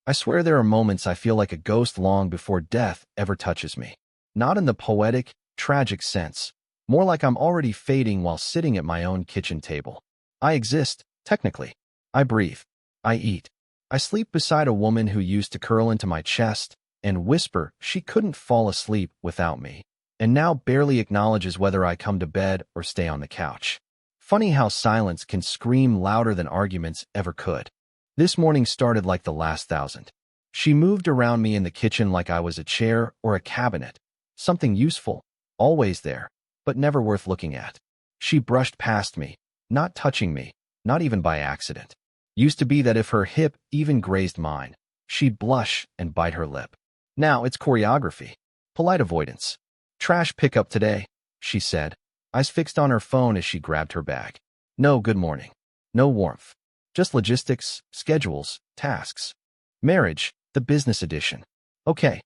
I swear there are moments I feel like a ghost long before death ever touches me. Not in the poetic, tragic sense, more like I'm already fading while sitting at my own kitchen table. I exist, technically. I breathe. I eat. I sleep beside a woman who used to curl into my chest and whisper she couldn't fall asleep without me, and now barely acknowledges whether I come to bed or stay on the couch. Funny how silence can scream louder than arguments ever could. This morning started like the last thousand. She moved around me in the kitchen like I was a chair or a cabinet, something useful, always there, but never worth looking at. She brushed past me, not touching me, not even by accident. Used to be that if her hip even grazed mine, she'd blush and bite her lip. Now it's choreography. Polite avoidance. Trash pickup today, she said, eyes fixed on her phone as she grabbed her bag. No good morning. No warmth. Just logistics, schedules, tasks. Marriage, the business edition. Okay.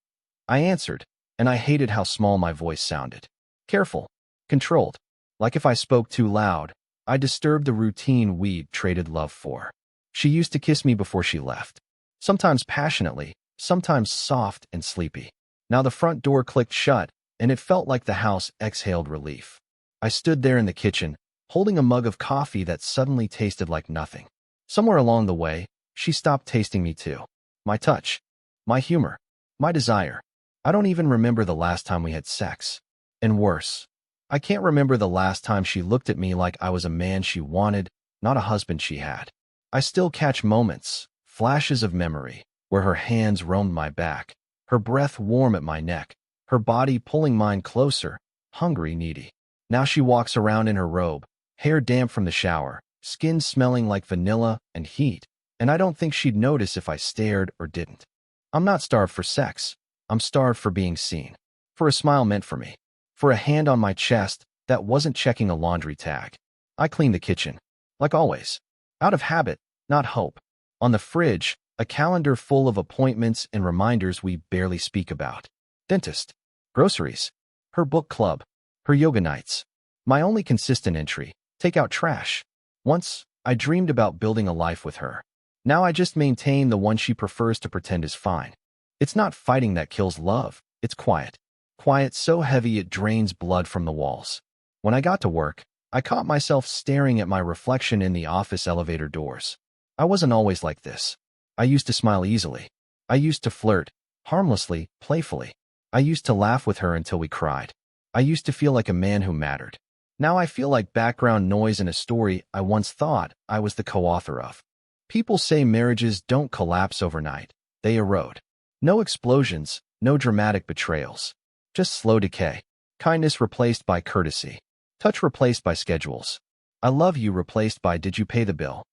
I answered, and I hated how small my voice sounded. Careful. Controlled. Like if I spoke too loud, I disturbed the routine we'd traded love for. She used to kiss me before she left. Sometimes passionately, sometimes soft and sleepy. Now the front door clicked shut, and it felt like the house exhaled relief. I stood there in the kitchen, holding a mug of coffee that suddenly tasted like nothing. Somewhere along the way, she stopped tasting me too. My touch. My humor. My desire. I don't even remember the last time we had sex. And worse, I can't remember the last time she looked at me like I was a man she wanted, not a husband she had. I still catch moments, flashes of memory, where her hands roamed my back, her breath warm at my neck, her body pulling mine closer, hungry, needy. Now she walks around in her robe, hair damp from the shower, skin smelling like vanilla and heat, and I don't think she'd notice if I stared or didn't. I'm not starved for sex. I'm starved for being seen. For a smile meant for me. For a hand on my chest that wasn't checking a laundry tag. I cleaned the kitchen. Like always. Out of habit, not hope. On the fridge, a calendar full of appointments and reminders we barely speak about. Dentist. Groceries. Her book club. Her yoga nights. My only consistent entry. Take out trash. Once, I dreamed about building a life with her. Now I just maintain the one she prefers to pretend is fine. It's not fighting that kills love. It's quiet. Quiet so heavy it drains blood from the walls. When I got to work, I caught myself staring at my reflection in the office elevator doors. I wasn't always like this. I used to smile easily. I used to flirt, harmlessly, playfully. I used to laugh with her until we cried. I used to feel like a man who mattered. Now I feel like background noise in a story I once thought I was the co-author of. People say marriages don't collapse overnight. They erode. No explosions, no dramatic betrayals. Just slow decay. Kindness replaced by courtesy. Touch replaced by schedules. I love you replaced by did you pay the bill?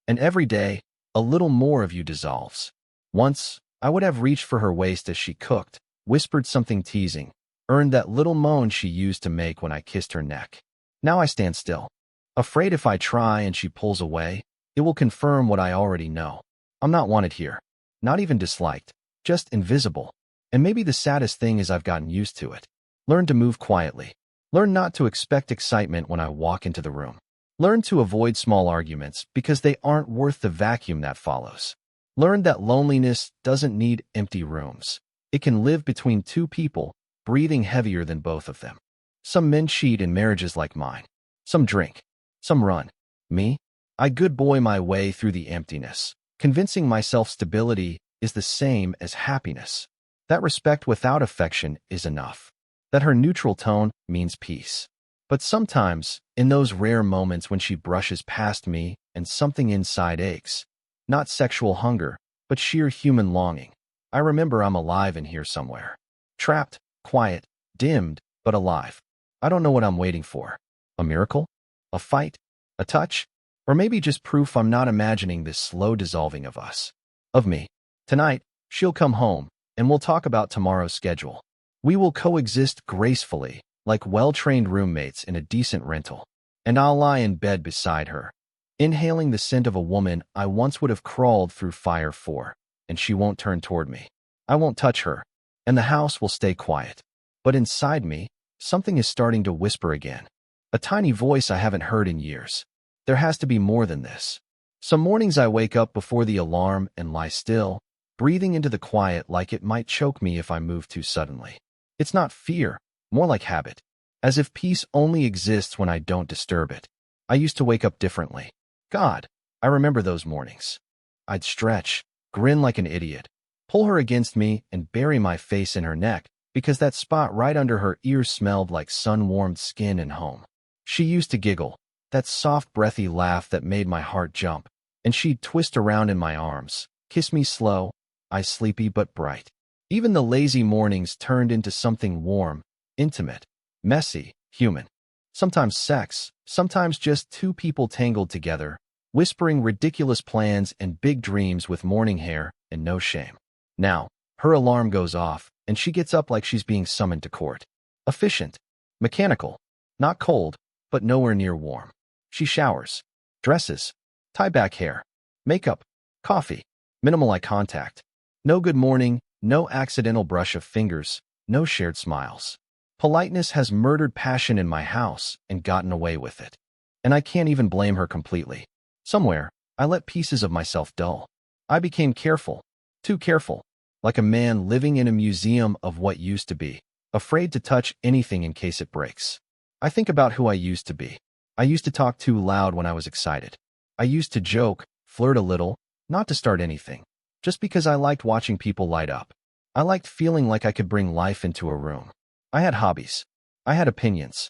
And every day, a little more of you dissolves. Once, I would have reached for her waist as she cooked, whispered something teasing, earned that little moan she used to make when I kissed her neck. Now I stand still. Afraid if I try and she pulls away, it will confirm what I already know. I'm not wanted here. Not even disliked. Just invisible. And maybe the saddest thing is I've gotten used to it. Learn to move quietly. Learn not to expect excitement when I walk into the room. Learn to avoid small arguments because they aren't worth the vacuum that follows. Learn that loneliness doesn't need empty rooms. It can live between two people, breathing heavier than both of them. Some men cheat in marriages like mine. Some drink. Some run. Me? I good boy my way through the emptiness, convincing myself stability is the same as happiness. That respect without affection is enough. That her neutral tone means peace. But sometimes, in those rare moments when she brushes past me and something inside aches, not sexual hunger, but sheer human longing, I remember I'm alive in here somewhere. Trapped, quiet, dimmed, but alive. I don't know what I'm waiting for. A miracle? A fight? A touch? Or maybe just proof I'm not imagining this slow dissolving of us. Of me. Tonight, she'll come home, and we'll talk about tomorrow's schedule. We will coexist gracefully, like well-trained roommates in a decent rental. And I'll lie in bed beside her, inhaling the scent of a woman I once would have crawled through fire for, and she won't turn toward me. I won't touch her, and the house will stay quiet. But inside me, something is starting to whisper again. A tiny voice I haven't heard in years. There has to be more than this. Some mornings I wake up before the alarm and lie still, breathing into the quiet like it might choke me if I moved too suddenly. It's not fear, more like habit, as if peace only exists when I don't disturb it. I used to wake up differently. God, I remember those mornings. I'd stretch, grin like an idiot, pull her against me, and bury my face in her neck because that spot right under her ears smelled like sun-warmed skin and home. She used to giggle, that soft, breathy laugh that made my heart jump, and she'd twist around in my arms, kiss me slow, eyes sleepy but bright. Even the lazy mornings turned into something warm, intimate, messy, human. Sometimes sex, sometimes just two people tangled together, whispering ridiculous plans and big dreams with morning hair and no shame. Now, her alarm goes off, and she gets up like she's being summoned to court. Efficient, mechanical, not cold, but nowhere near warm. She showers, dresses, tie-back hair, makeup, coffee, minimal eye contact. No good morning, no accidental brush of fingers, no shared smiles. Politeness has murdered passion in my house and gotten away with it. And I can't even blame her completely. Somewhere, I let pieces of myself dull. I became careful, too careful, like a man living in a museum of what used to be, afraid to touch anything in case it breaks. I think about who I used to be. I used to talk too loud when I was excited. I used to joke, flirt a little, not to start anything, just because I liked watching people light up. I liked feeling like I could bring life into a room. I had hobbies. I had opinions.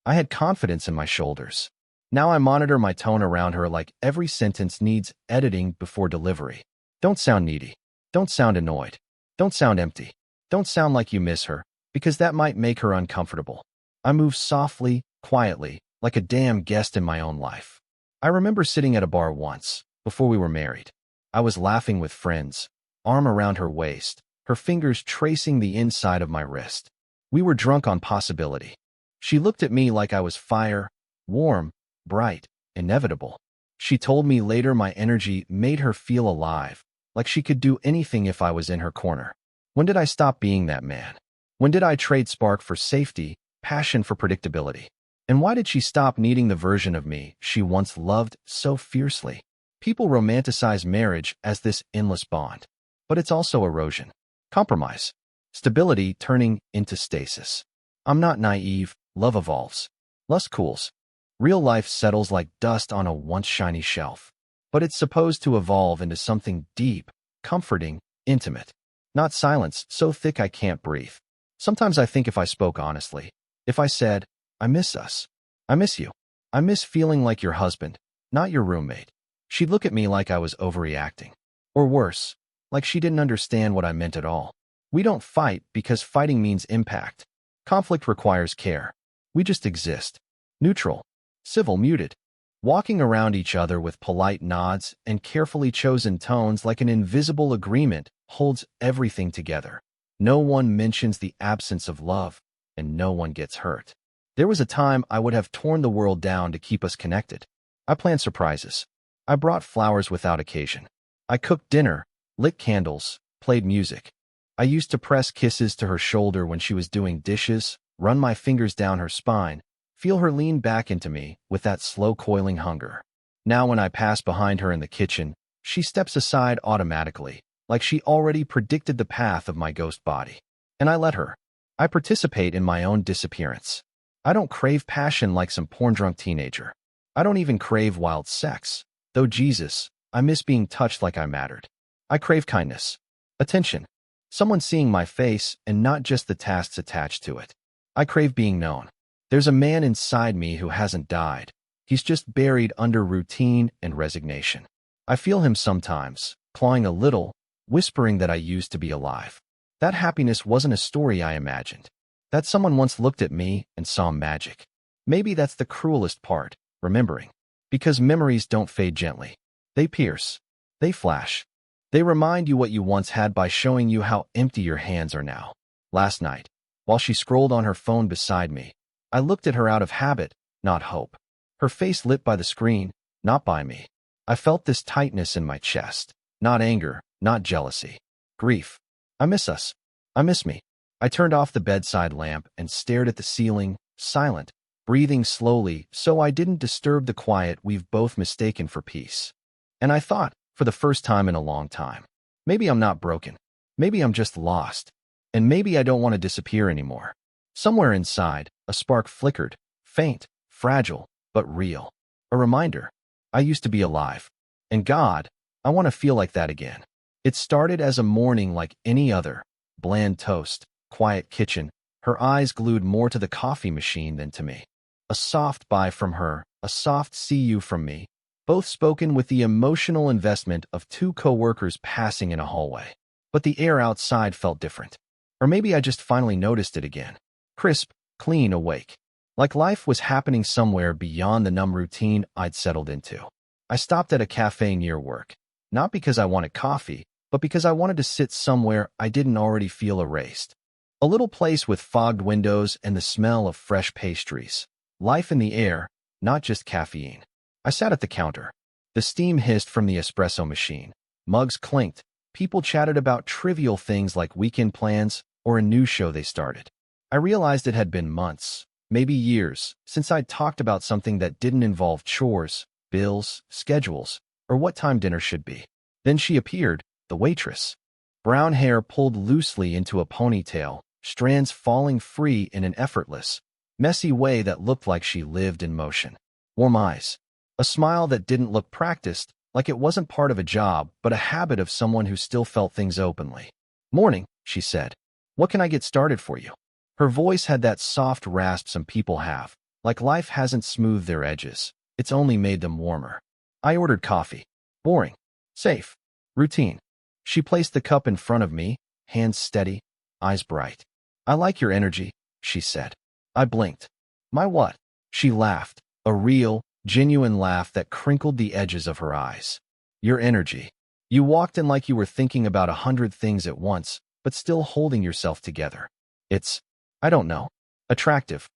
I had confidence in my shoulders. Now I monitor my tone around her like every sentence needs editing before delivery. Don't sound needy. Don't sound annoyed. Don't sound empty. Don't sound like you miss her, because that might make her uncomfortable. I move softly, quietly, like a damn guest in my own life. I remember sitting at a bar once, before we were married. I was laughing with friends, arm around her waist, her fingers tracing the inside of my wrist. We were drunk on possibility. She looked at me like I was fire, warm, bright, inevitable. She told me later my energy made her feel alive, like she could do anything if I was in her corner. When did I stop being that man? When did I trade spark for safety, passion for predictability? And why did she stop needing the version of me she once loved so fiercely? People romanticize marriage as this endless bond, but it's also erosion, compromise, stability turning into stasis. I'm not naive, love evolves, lust cools. Real life settles like dust on a once shiny shelf, but it's supposed to evolve into something deep, comforting, intimate. Not silence so thick I can't breathe. Sometimes I think if I spoke honestly, if I said, I miss us, I miss you, I miss feeling like your husband, not your roommate, she'd look at me like I was overreacting. Or worse, like she didn't understand what I meant at all. We don't fight because fighting means impact. Conflict requires care. We just exist. Neutral. Civil, muted. Walking around each other with polite nods and carefully chosen tones like an invisible agreement holds everything together. No one mentions the absence of love, and no one gets hurt. There was a time I would have torn the world down to keep us connected. I planned surprises. I brought flowers without occasion. I cooked dinner, lit candles, played music. I used to press kisses to her shoulder when she was doing dishes, run my fingers down her spine, feel her lean back into me with that slow coiling hunger. Now when I pass behind her in the kitchen, she steps aside automatically, like she already predicted the path of my ghost body. And I let her. I participate in my own disappearance. I don't crave passion like some porn-drunk teenager. I don't even crave wild sex. Though Jesus, I miss being touched like I mattered. I crave kindness, attention, someone seeing my face and not just the tasks attached to it. I crave being known. There's a man inside me who hasn't died. He's just buried under routine and resignation. I feel him sometimes, clawing a little, whispering that I used to be alive. That happiness wasn't a story I imagined. That someone once looked at me and saw magic. Maybe that's the cruelest part, remembering. Because memories don't fade gently. They pierce. They flash. They remind you what you once had by showing you how empty your hands are now. Last night, while she scrolled on her phone beside me, I looked at her out of habit, not hope. Her face lit by the screen, not by me. I felt this tightness in my chest. Not anger, not jealousy. Grief. I miss us. I miss me. I turned off the bedside lamp and stared at the ceiling, silent, breathing slowly so I didn't disturb the quiet we've both mistaken for peace. And I thought, for the first time in a long time, Maybe I'm not broken. Maybe I'm just lost. And maybe I don't want to disappear anymore. Somewhere inside, a spark flickered, faint, fragile, but real. A reminder. I used to be alive. And God, I want to feel like that again. It started as a morning like any other. Bland toast, quiet kitchen, her eyes glued more to the coffee machine than to me. A soft bye from her, a soft see you from me, both spoken with the emotional investment of two coworkers passing in a hallway. But the air outside felt different. Or maybe I just finally noticed it again. Crisp, clean, awake. Like life was happening somewhere beyond the numb routine I'd settled into. I stopped at a cafe near work, not because I wanted coffee, but because I wanted to sit somewhere I didn't already feel erased. A little place with fogged windows and the smell of fresh pastries. Life in the air, not just caffeine. I sat at the counter. The steam hissed from the espresso machine. Mugs clinked. People chatted about trivial things like weekend plans or a new show they started. I realized it had been months, maybe years, since I'd talked about something that didn't involve chores, bills, schedules, or what time dinner should be. Then she appeared, the waitress. Brown hair pulled loosely into a ponytail, strands falling free in an effortless, messy way that looked like she lived in motion. Warm eyes. A smile that didn't look practiced, like it wasn't part of a job, but a habit of someone who still felt things openly. "Morning," she said. "What can I get started for you?" Her voice had that soft rasp some people have, like life hasn't smoothed their edges. It's only made them warmer. I ordered coffee. Boring. Safe. Routine. She placed the cup in front of me, hands steady, eyes bright. "I like your energy," she said. I blinked. "My what?" She laughed, a real, genuine laugh that crinkled the edges of her eyes. "Your energy. You walked in like you were thinking about 100 things at once, but still holding yourself together. It's, I don't know, attractive.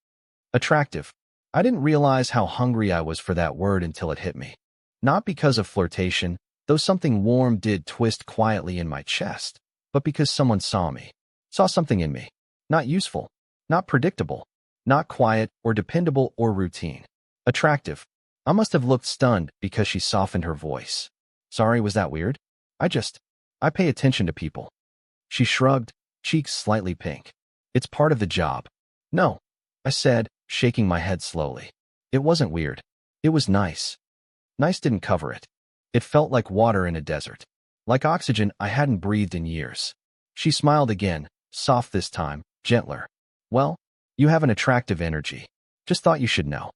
Attractive." I didn't realize how hungry I was for that word until it hit me. Not because of flirtation, though something warm did twist quietly in my chest, but because someone saw me. Saw something in me. Not useful. Not predictable. Not quiet or dependable or routine. Attractive. I must have looked stunned because she softened her voice. "Sorry, was that weird? I pay attention to people." She shrugged, cheeks slightly pink. "It's part of the job." "No," I said, shaking my head slowly. "It wasn't weird. It was nice." Nice didn't cover it. It felt like water in a desert. Like oxygen I hadn't breathed in years. She smiled again, soft this time, gentler. "Well, you have an attractive energy. Just thought you should know."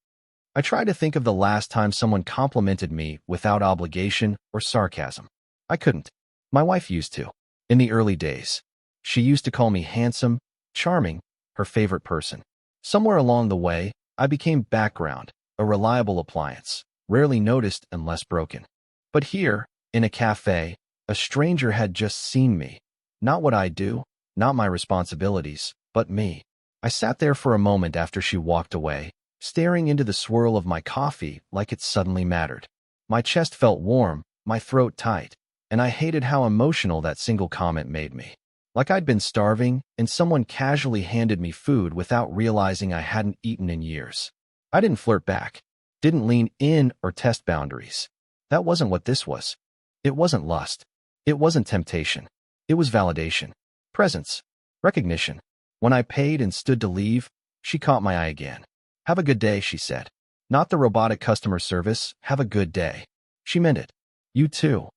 I tried to think of the last time someone complimented me without obligation or sarcasm. I couldn't. My wife used to. In the early days. She used to call me handsome, charming, her favorite person. Somewhere along the way, I became background, a reliable appliance, rarely noticed unless broken. But here, in a cafe, a stranger had just seen me. Not what I do, not my responsibilities, but me. I sat there for a moment after she walked away, staring into the swirl of my coffee like it suddenly mattered. My chest felt warm, my throat tight, and I hated how emotional that single comment made me. Like I'd been starving, and someone casually handed me food without realizing I hadn't eaten in years. I didn't flirt back, didn't lean in or test boundaries. That wasn't what this was. It wasn't lust. It wasn't temptation. It was validation. Presence. Recognition. When I paid and stood to leave, she caught my eye again. "Have a good day," she said. Not the robotic customer service, "have a good day." She meant it. "You too,"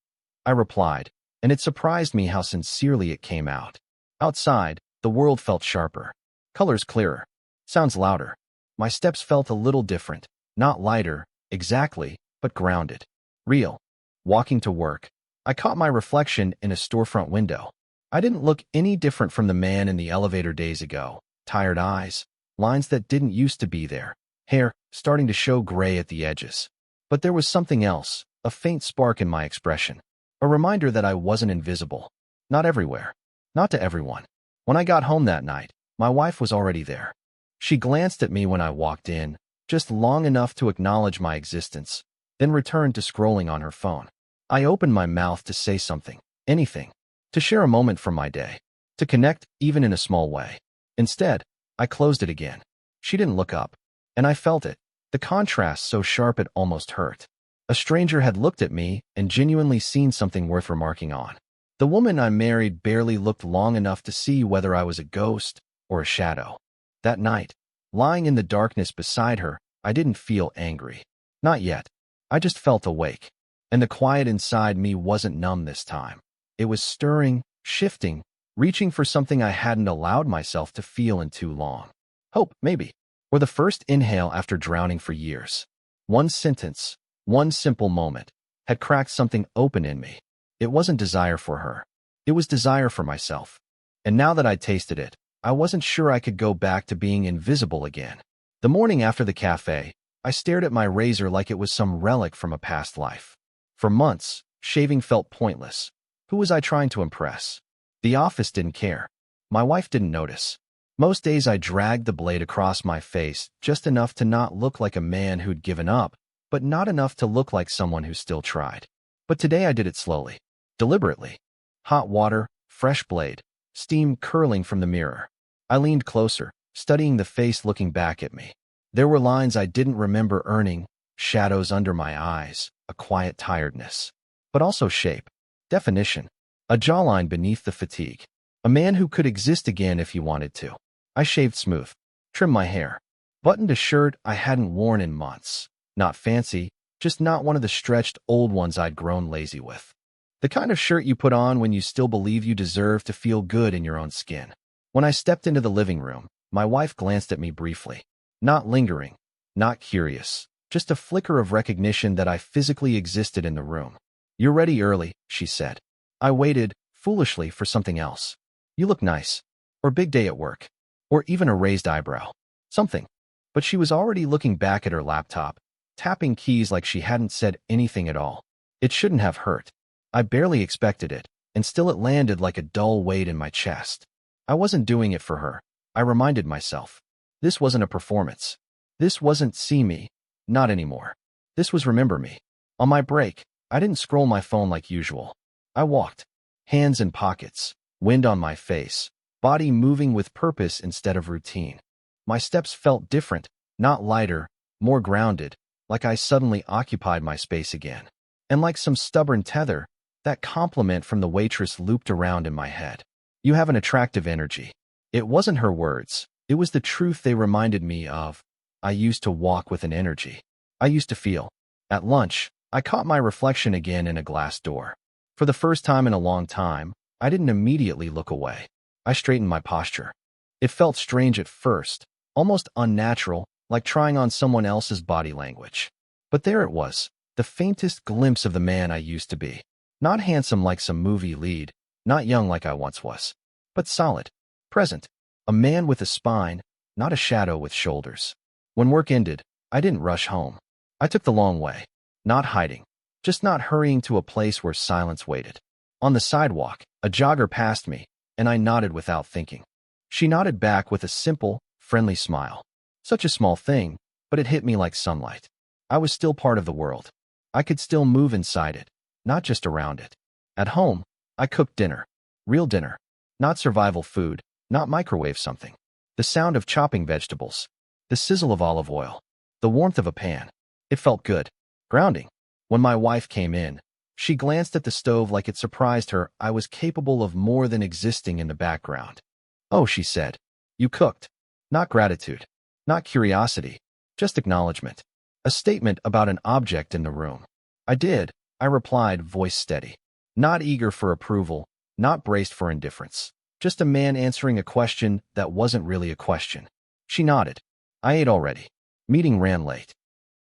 I replied, and it surprised me how sincerely it came out. Outside, the world felt sharper. Colors clearer. Sounds louder. My steps felt a little different. Not lighter, exactly, but grounded. Real. Walking to work, I caught my reflection in a storefront window. I didn't look any different from the man in the elevator days ago. Tired eyes, lines that didn't used to be there, hair starting to show gray at the edges. But there was something else, a faint spark in my expression, a reminder that I wasn't invisible. Not everywhere. Not to everyone. When I got home that night, my wife was already there. She glanced at me when I walked in, just long enough to acknowledge my existence, then returned to scrolling on her phone. I opened my mouth to say something, anything, to share a moment from my day, to connect even in a small way. Instead, I closed it again. She didn't look up, and I felt it, the contrast so sharp it almost hurt. A stranger had looked at me and genuinely seen something worth remarking on. The woman I married barely looked long enough to see whether I was a ghost or a shadow. That night, lying in the darkness beside her, I didn't feel angry. Not yet. I just felt awake. And the quiet inside me wasn't numb this time. It was stirring, shifting, reaching for something I hadn't allowed myself to feel in too long. Hope, maybe. Or the first inhale after drowning for years. One sentence, one simple moment, had cracked something open in me. It wasn't desire for her. It was desire for myself. And now that I'd tasted it, I wasn't sure I could go back to being invisible again. The morning after the cafe, I stared at my razor like it was some relic from a past life. For months, shaving felt pointless. Who was I trying to impress? The office didn't care. My wife didn't notice. Most days I dragged the blade across my face just enough to not look like a man who'd given up, but not enough to look like someone who still tried. But today I did it slowly, deliberately. Hot water, fresh blade, steam curling from the mirror. I leaned closer, studying the face looking back at me. There were lines I didn't remember earning, shadows under my eyes, a quiet tiredness. But also shape, definition, a jawline beneath the fatigue. A man who could exist again if he wanted to. I shaved smooth, trimmed my hair, buttoned a shirt I hadn't worn in months. Not fancy, just not one of the stretched old ones I'd grown lazy with. The kind of shirt you put on when you still believe you deserve to feel good in your own skin. When I stepped into the living room, my wife glanced at me briefly. Not lingering, not curious, just a flicker of recognition that I physically existed in the room. "You're ready early," she said. I waited, foolishly, for something else. "You look nice." Or big day at work. Or even a raised eyebrow. Something. But she was already looking back at her laptop, tapping keys like she hadn't said anything at all. It shouldn't have hurt. I barely expected it, and still it landed like a dull weight in my chest. I wasn't doing it for her. I reminded myself. This wasn't a performance. This wasn't see me. Not anymore. This was remember me. On my break, I didn't scroll my phone like usual. I walked. Hands in pockets, wind on my face, body moving with purpose instead of routine. My steps felt different, not lighter, more grounded, like I suddenly occupied my space again. And like some stubborn tether, that compliment from the waitress looped around in my head. "You have an attractive energy." It wasn't her words. It was the truth they reminded me of. I used to walk with an energy. I used to feel. At lunch, I caught my reflection again in a glass door. For the first time in a long time, I didn't immediately look away. I straightened my posture. It felt strange at first, almost unnatural, like trying on someone else's body language. But there it was, the faintest glimpse of the man I used to be. Not handsome like some movie lead, not young like I once was, but solid, present, a man with a spine, not a shadow with shoulders. When work ended, I didn't rush home. I took the long way, not hiding, just not hurrying to a place where silence waited. On the sidewalk, a jogger passed me, and I nodded without thinking. She nodded back with a simple, friendly smile. Such a small thing, but it hit me like sunlight. I was still part of the world. I could still move inside it, not just around it. At home, I cooked dinner. Real dinner. Not survival food, not microwave something. The sound of chopping vegetables. The sizzle of olive oil. The warmth of a pan. It felt good. Grounding. When my wife came in, she glanced at the stove like it surprised her I was capable of more than existing in the background. "Oh," she said. "You cooked." Not gratitude. Not curiosity. Just acknowledgement. A statement about an object in the room. "I did," I replied, voice steady. Not eager for approval, not braced for indifference. Just a man answering a question that wasn't really a question. She nodded. "I ate already. Meeting ran late."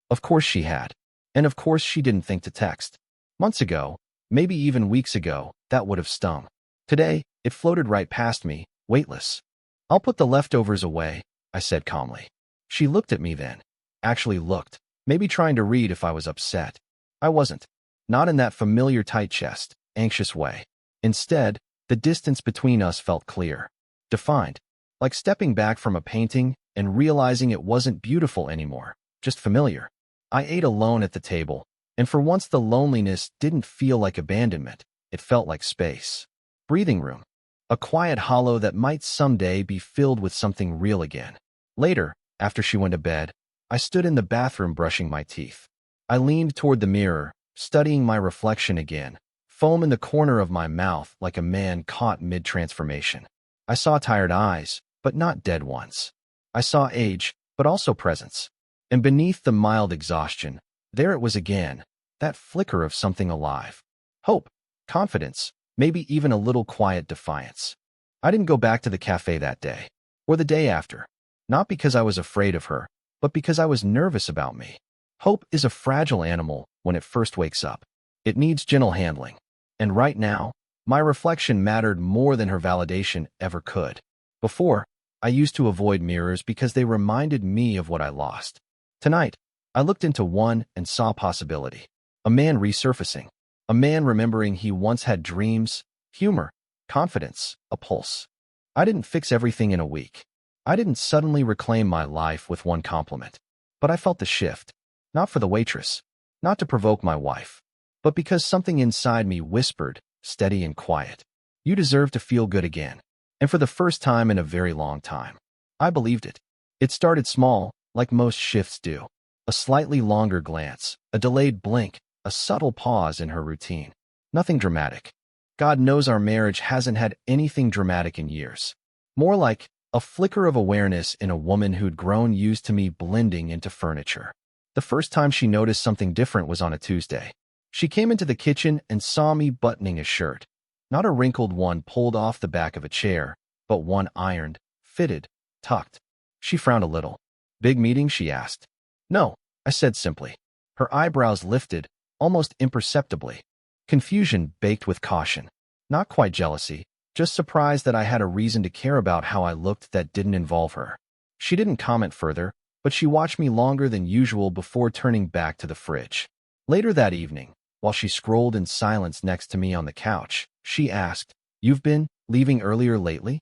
Of course she had. And of course she didn't think to text. Months ago, maybe even weeks ago, that would have stung. Today, it floated right past me, weightless. "I'll put the leftovers away," I said calmly. She looked at me then. Actually looked. Maybe trying to read if I was upset. I wasn't. Not in that familiar tight chest, anxious way. Instead, the distance between us felt clear. Defined. Like stepping back from a painting and realizing it wasn't beautiful anymore. Just familiar. I ate alone at the table, and for once the loneliness didn't feel like abandonment. It felt like space. Breathing room. A quiet hollow that might someday be filled with something real again. Later, after she went to bed, I stood in the bathroom brushing my teeth. I leaned toward the mirror, studying my reflection again, foam in the corner of my mouth like a man caught mid-transformation. I saw tired eyes, but not dead ones. I saw age, but also presence. And beneath the mild exhaustion, there it was again, that flicker of something alive. Hope, confidence, maybe even a little quiet defiance. I didn't go back to the cafe that day, or the day after, not because I was afraid of her, but because I was nervous about me. Hope is a fragile animal when it first wakes up. It needs gentle handling. And right now, my reflection mattered more than her validation ever could. Before, I used to avoid mirrors because they reminded me of what I lost. Tonight, I looked into one and saw possibility. A man resurfacing. A man remembering he once had dreams, humor, confidence, a pulse. I didn't fix everything in a week. I didn't suddenly reclaim my life with one compliment. But I felt the shift. Not for the waitress. Not to provoke my wife. But because something inside me whispered, steady and quiet, you deserve to feel good again. And for the first time in a very long time, I believed it. It started small, like most shifts do. A slightly longer glance, a delayed blink, a subtle pause in her routine. Nothing dramatic. God knows our marriage hasn't had anything dramatic in years. More like a flicker of awareness in a woman who'd grown used to me blending into furniture. The first time she noticed something different was on a Tuesday. She came into the kitchen and saw me buttoning a shirt. Not a wrinkled one pulled off the back of a chair, but one ironed, fitted, tucked. She frowned a little. "Big meeting?" she asked. "No," I said simply. Her eyebrows lifted, almost imperceptibly. Confusion baked with caution. Not quite jealousy, just surprise that I had a reason to care about how I looked that didn't involve her. She didn't comment further, but she watched me longer than usual before turning back to the fridge. Later that evening, while she scrolled in silence next to me on the couch, she asked, "You've been leaving earlier lately?"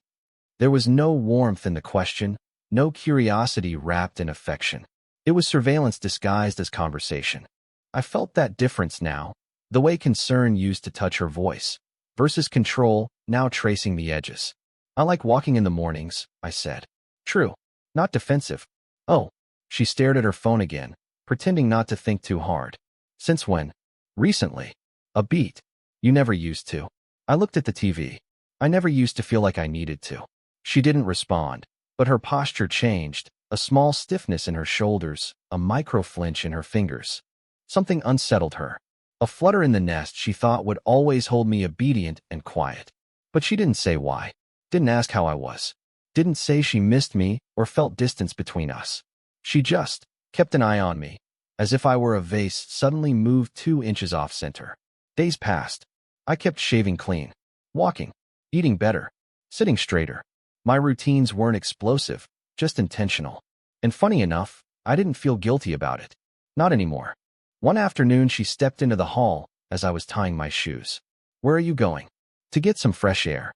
There was no warmth in the question, no curiosity wrapped in affection. It was surveillance disguised as conversation. I felt that difference now, the way concern used to touch her voice, versus control, now tracing the edges. "I like walking in the mornings," I said. True, not defensive. "Oh." She stared at her phone again, pretending not to think too hard. "Since when?" "Recently." "A beat." "You never used to." I looked at the TV. "I never used to feel like I needed to." She didn't respond, but her posture changed, a small stiffness in her shoulders, a micro flinch in her fingers. Something unsettled her. A flutter in the nest she thought would always hold me obedient and quiet. But she didn't say why. Didn't ask how I was. Didn't say she missed me or felt distance between us. She just kept an eye on me, as if I were a vase suddenly moved 2 inches off center. Days passed. I kept shaving clean, walking, eating better, sitting straighter. My routines weren't explosive, just intentional. And funny enough, I didn't feel guilty about it. Not anymore. One afternoon she stepped into the hall as I was tying my shoes. "Where are you going?" "To get some fresh air."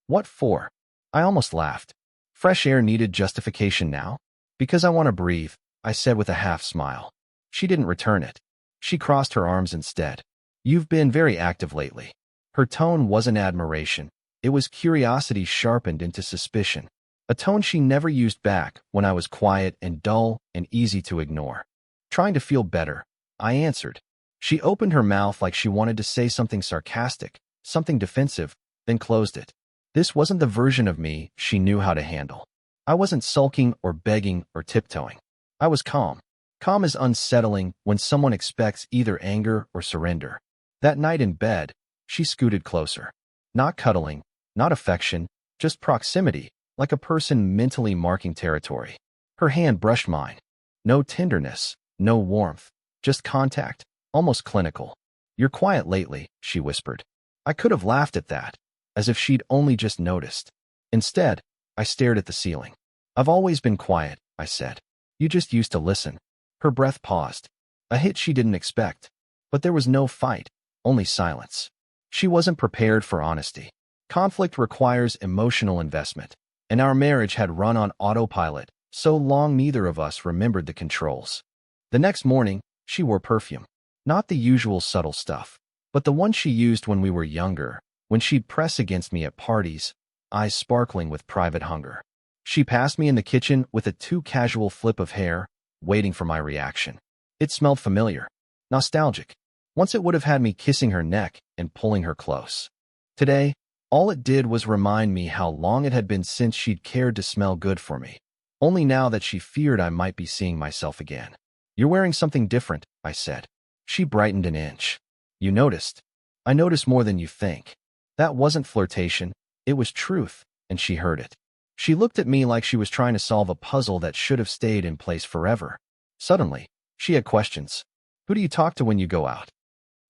"What for?" I almost laughed. Fresh air needed justification now? "Because I want to breathe," I said with a half smile. She didn't return it. She crossed her arms instead. "You've been very active lately." Her tone wasn't admiration. It was curiosity sharpened into suspicion. A tone she never used back when I was quiet and dull and easy to ignore. "Trying to feel better," I answered. She opened her mouth like she wanted to say something sarcastic, something defensive, then closed it. This wasn't the version of me she knew how to handle. I wasn't sulking or begging or tiptoeing. I was calm. Calm is unsettling when someone expects either anger or surrender. That night in bed, she scooted closer. Not cuddling, not affection, just proximity, like a person mentally marking territory. Her hand brushed mine. No tenderness, no warmth, just contact, almost clinical. "You're quiet lately," she whispered. I could have laughed at that, as if she'd only just noticed. Instead, I stared at the ceiling. "I've always been quiet," I said. "You just used to listen." Her breath paused. A hit she didn't expect. But there was no fight, only silence. She wasn't prepared for honesty. Conflict requires emotional investment, and our marriage had run on autopilot, so long neither of us remembered the controls. The next morning, she wore perfume. Not the usual subtle stuff, but the one she used when we were younger, when she'd press against me at parties, eyes sparkling with private hunger. She passed me in the kitchen with a too casual flip of hair, waiting for my reaction. It smelled familiar, nostalgic. Once it would have had me kissing her neck, and pulling her close. Today, all it did was remind me how long it had been since she'd cared to smell good for me, only now that she feared I might be seeing myself again. "You're wearing something different," I said. She brightened an inch. "You noticed?" "I noticed more than you think." That wasn't flirtation, it was truth, and she heard it. She looked at me like she was trying to solve a puzzle that should have stayed in place forever. Suddenly, she had questions. "Who do you talk to when you go out?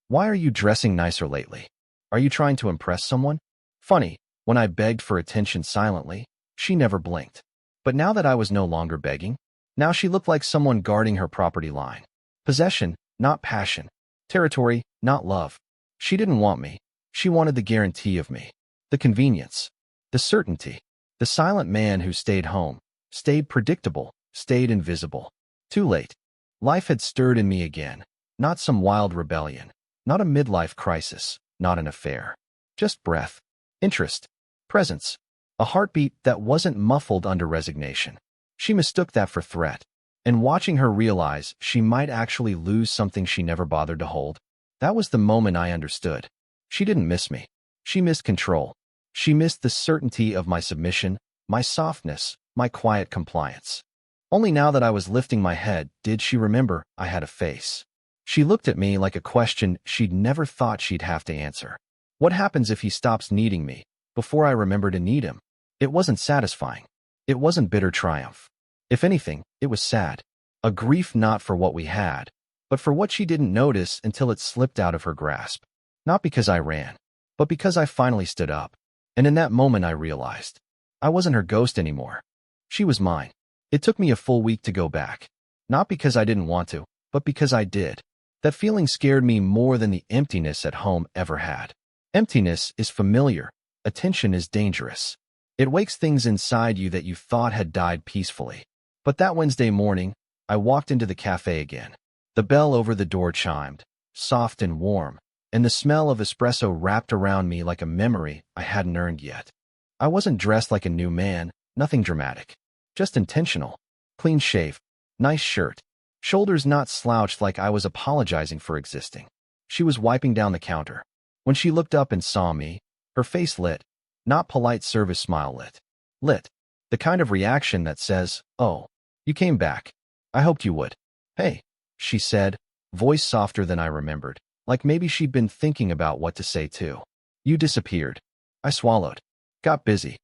Why are you dressing nicer lately? Are you trying to impress someone?" Funny, when I begged for attention silently, she never blinked. But now that I was no longer begging, now she looked like someone guarding her property line. Possession, not passion. Territory, not love. She didn't want me. She wanted the guarantee of me. The convenience. The certainty. The silent man who stayed home, stayed predictable, stayed invisible. Too late. Life had stirred in me again. Not some wild rebellion. Not a midlife crisis. Not an affair. Just breath. Interest. Presence. A heartbeat that wasn't muffled under resignation. She mistook that for threat. And watching her realize she might actually lose something she never bothered to hold, that was the moment I understood. She didn't miss me. She missed control. She missed the certainty of my submission, my softness, my quiet compliance. Only now that I was lifting my head did she remember I had a face. She looked at me like a question she'd never thought she'd have to answer. What happens if he stops needing me before I remember to need him? It wasn't satisfying. It wasn't bitter triumph. If anything, it was sad. A grief not for what we had, but for what she didn't notice until it slipped out of her grasp. Not because I ran, but because I finally stood up. And in that moment I realized I wasn't her ghost anymore. She was mine. It took me a full week to go back. Not because I didn't want to, but because I did. That feeling scared me more than the emptiness at home ever had. Emptiness is familiar. Attention is dangerous. It wakes things inside you that you thought had died peacefully. But that Wednesday morning, I walked into the cafe again. The bell over the door chimed, soft and warm, and the smell of espresso wrapped around me like a memory I hadn't earned yet. I wasn't dressed like a new man, nothing dramatic. Just intentional. Clean shave, nice shirt, shoulders not slouched like I was apologizing for existing. She was wiping down the counter. When she looked up and saw me, her face lit, not polite service smile lit. Lit. The kind of reaction that says, "Oh, you came back. I hoped you would." "Hey," she said, voice softer than I remembered, like maybe she'd been thinking about what to say too. "You disappeared." I swallowed. "Got busy."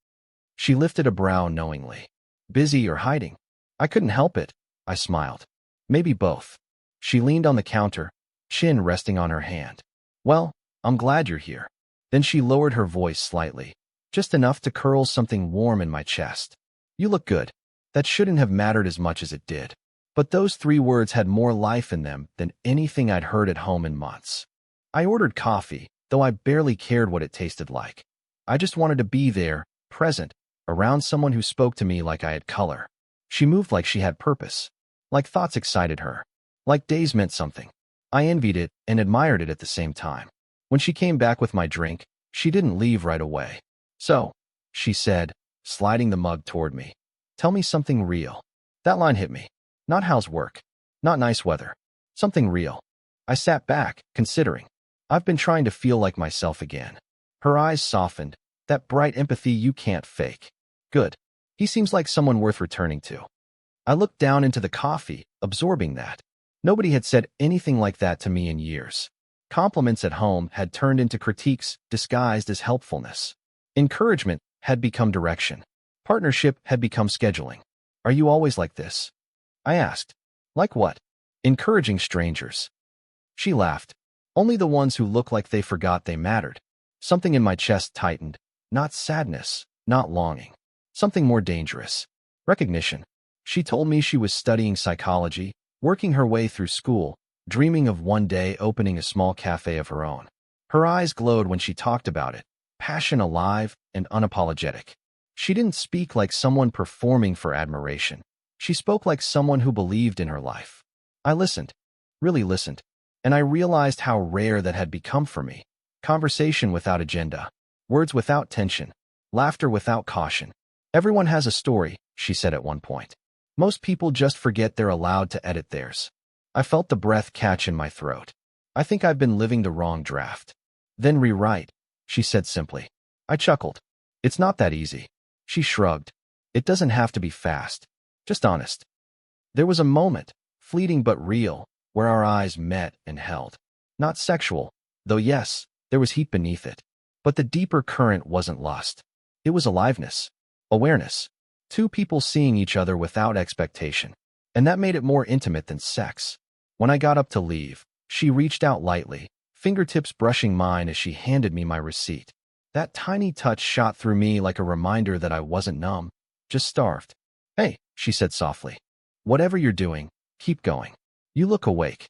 She lifted a brow knowingly. "Busy or hiding?" "I couldn't help it," I smiled. "Maybe both." She leaned on the counter, chin resting on her hand. "Well, I'm glad you're here." Then she lowered her voice slightly, just enough to curl something warm in my chest. "You look good." That shouldn't have mattered as much as it did. But those 3 words had more life in them than anything I'd heard at home in months. I ordered coffee, though I barely cared what it tasted like. I just wanted to be there, present, around someone who spoke to me like I had color. She moved like she had purpose. Like thoughts excited her. Like days meant something. I envied it and admired it at the same time. When she came back with my drink, she didn't leave right away. "So," she said, sliding the mug toward me. "Tell me something real." That line hit me. Not how's work. Not nice weather. Something real. I sat back, considering. I've been trying to feel like myself again. Her eyes softened. That bright empathy you can't fake. Good. He seems like someone worth returning to. I looked down into the coffee, absorbing that. Nobody had said anything like that to me in years. Compliments at home had turned into critiques disguised as helpfulness. Encouragement had become direction. Partnership had become scheduling. "Are you always like this?" I asked. "Like what?" "Encouraging strangers." She laughed. "Only the ones who look like they forgot they mattered." Something in my chest tightened. Not sadness, not longing. Something more dangerous. Recognition. She told me she was studying psychology, working her way through school, dreaming of one day opening a small cafe of her own. Her eyes glowed when she talked about it, passion alive and unapologetic. She didn't speak like someone performing for admiration. She spoke like someone who believed in her life. I listened, really listened, and I realized how rare that had become for me. Conversation without agenda, words without tension, laughter without caution. "Everyone has a story," she said at one point. "Most people just forget they're allowed to edit theirs." I felt the breath catch in my throat. I think I've been living the wrong draft. Then rewrite, she said simply. I chuckled. It's not that easy. She shrugged. It doesn't have to be fast. Just honest. There was a moment, fleeting but real, where our eyes met and held. Not sexual, though yes, there was heat beneath it. But the deeper current wasn't lust. It was aliveness. Awareness. Two people seeing each other without expectation. And that made it more intimate than sex. When I got up to leave, she reached out lightly, fingertips brushing mine as she handed me my receipt. That tiny touch shot through me like a reminder that I wasn't numb, just starved. Hey, she said softly. Whatever you're doing, keep going. You look awake.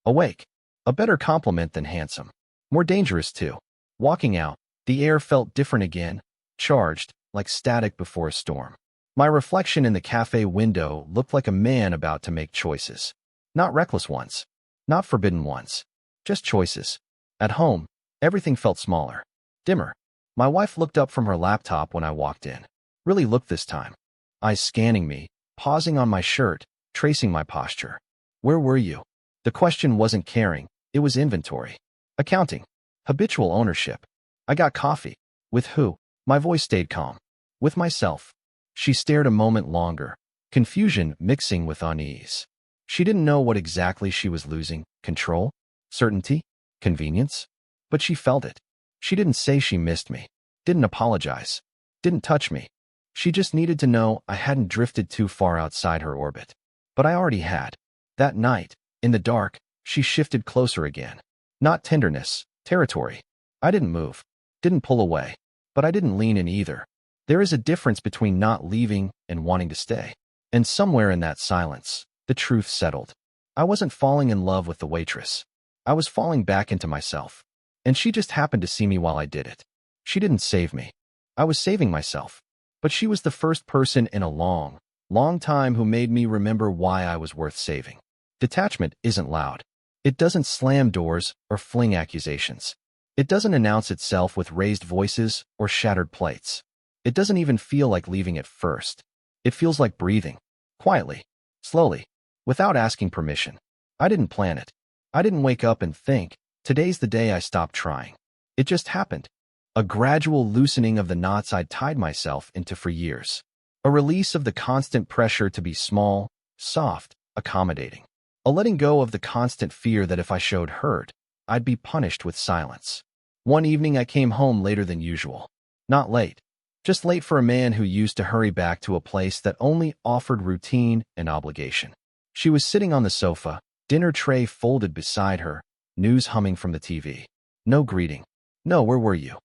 Awake. A better compliment than handsome. More dangerous, too. Walking out, the air felt different again, charged, like static before a storm. My reflection in the cafe window looked like a man about to make choices. Not reckless ones. Not forbidden ones. Just choices. At home, everything felt smaller. Dimmer. My wife looked up from her laptop when I walked in. Really looked this time. Eyes scanning me, pausing on my shirt, tracing my posture. Where were you? The question wasn't caring, it was inventory. Accounting. Habitual ownership. I got coffee. With who? My voice stayed calm. With myself. She stared a moment longer, confusion mixing with unease. She didn't know what exactly she was losing. Control? Certainty? Convenience? But she felt it. She didn't say she missed me. Didn't apologize. Didn't touch me. She just needed to know I hadn't drifted too far outside her orbit. But I already had. That night, in the dark, she shifted closer again. Not tenderness, territory. I didn't move. Didn't pull away. But I didn't lean in either. There is a difference between not leaving and wanting to stay. And somewhere in that silence, the truth settled. I wasn't falling in love with the waitress. I was falling back into myself. And she just happened to see me while I did it. She didn't save me. I was saving myself. But she was the first person in a long, long time who made me remember why I was worth saving. Detachment isn't loud. It doesn't slam doors or fling accusations. It doesn't announce itself with raised voices or shattered plates. It doesn't even feel like leaving at first. It feels like breathing. Quietly. Slowly. Without asking permission. I didn't plan it. I didn't wake up and think, today's the day I stopped trying. It just happened. A gradual loosening of the knots I'd tied myself into for years. A release of the constant pressure to be small, soft, accommodating. A letting go of the constant fear that if I showed hurt, I'd be punished with silence. One evening I came home later than usual. Not late. Just late for a man who used to hurry back to a place that only offered routine and obligation. She was sitting on the sofa, dinner tray folded beside her, news humming from the TV. No greeting. No, where were you?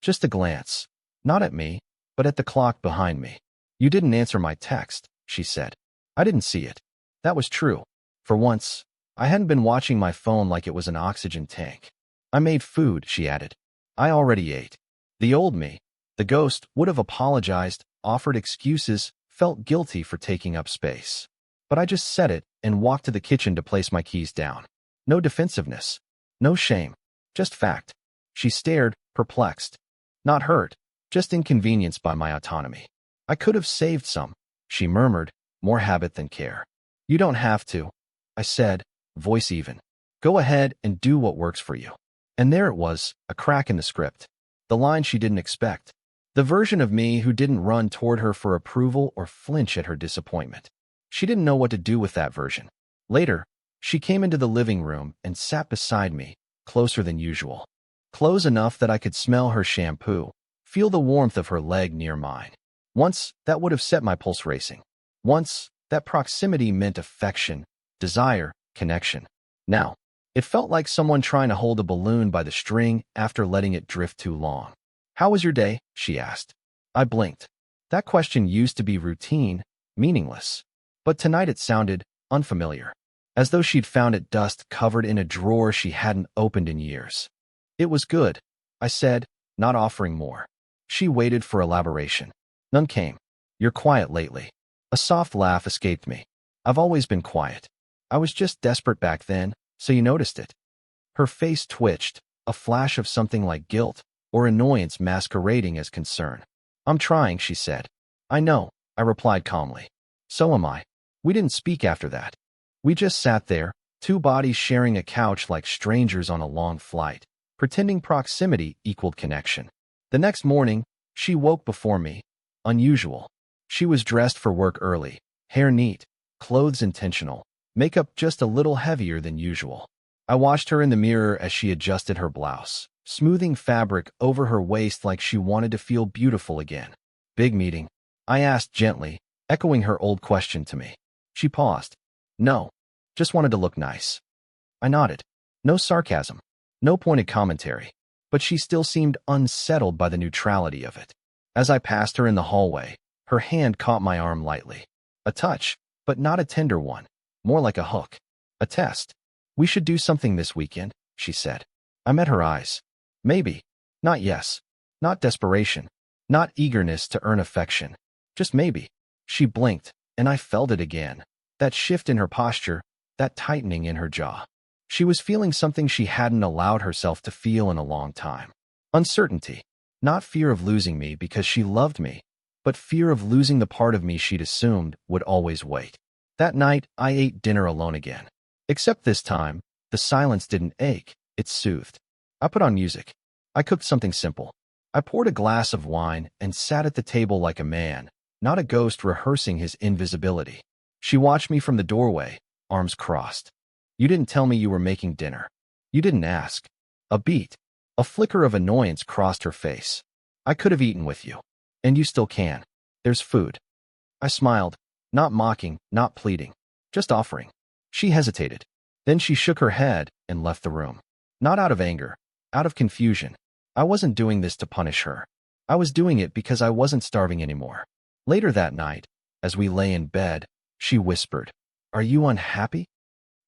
Just a glance. Not at me, but at the clock behind me. You didn't answer my text, she said. I didn't see it. That was true. For once, I hadn't been watching my phone like it was an oxygen tank. I made food, she added. I already ate. The old me, the ghost, would have apologized, offered excuses, felt guilty for taking up space. But I just said it and walked to the kitchen to place my keys down. No defensiveness. No shame. Just fact. She stared, perplexed. Not hurt, just inconvenienced by my autonomy. I could have saved some, she murmured, more habit than care. You don't have to, I said, voice even. Go ahead and do what works for you. And there it was, a crack in the script. The line she didn't expect. The version of me who didn't run toward her for approval or flinch at her disappointment. She didn't know what to do with that version. Later, she came into the living room and sat beside me, closer than usual. Close enough that I could smell her shampoo, feel the warmth of her leg near mine. Once, that would have set my pulse racing. Once, that proximity meant affection, desire, connection. Now, it felt like someone trying to hold a balloon by the string after letting it drift too long. How was your day? She asked. I blinked. That question used to be routine, meaningless. But tonight it sounded unfamiliar, as though she'd found it dust-covered in a drawer she hadn't opened in years. It was good, I said, not offering more. She waited for elaboration. None came. You're quiet lately. A soft laugh escaped me. I've always been quiet. I was just desperate back then, so you noticed it. Her face twitched, a flash of something like guilt or annoyance masquerading as concern. I'm trying, she said. I know, I replied calmly. So am I. We didn't speak after that. We just sat there, two bodies sharing a couch like strangers on a long flight. pretending proximity equaled connection. The next morning, she woke before me. Unusual. She was dressed for work early, hair neat, clothes intentional, makeup just a little heavier than usual. I watched her in the mirror as she adjusted her blouse, smoothing fabric over her waist like she wanted to feel beautiful again. Big meeting? I asked gently, echoing her old question to me. She paused. No, just wanted to look nice. I nodded. No sarcasm, no pointed commentary, but she still seemed unsettled by the neutrality of it. As I passed her in the hallway, her hand caught my arm lightly. A touch, but not a tender one, more like a hook. A test. We should do something this weekend, she said. I met her eyes. Maybe. Not yes. Not desperation. Not eagerness to earn affection. Just maybe. She blinked, and I felt it again. That shift in her posture, that tightening in her jaw. She was feeling something she hadn't allowed herself to feel in a long time. Uncertainty. Not fear of losing me because she loved me, but fear of losing the part of me she'd assumed would always wait. That night, I ate dinner alone again. Except this time, the silence didn't ache, it soothed. I put on music. I cooked something simple. I poured a glass of wine and sat at the table like a man, not a ghost rehearsing his invisibility. She watched me from the doorway, arms crossed. You didn't tell me you were making dinner. You didn't ask. A beat, a flicker of annoyance crossed her face. I could have eaten with you. And you still can. There's food. I smiled, not mocking, not pleading, just offering. She hesitated. Then she shook her head and left the room. Not out of anger, out of confusion. I wasn't doing this to punish her. I was doing it because I wasn't starving anymore. Later that night, as we lay in bed, she whispered, "Are you unhappy?"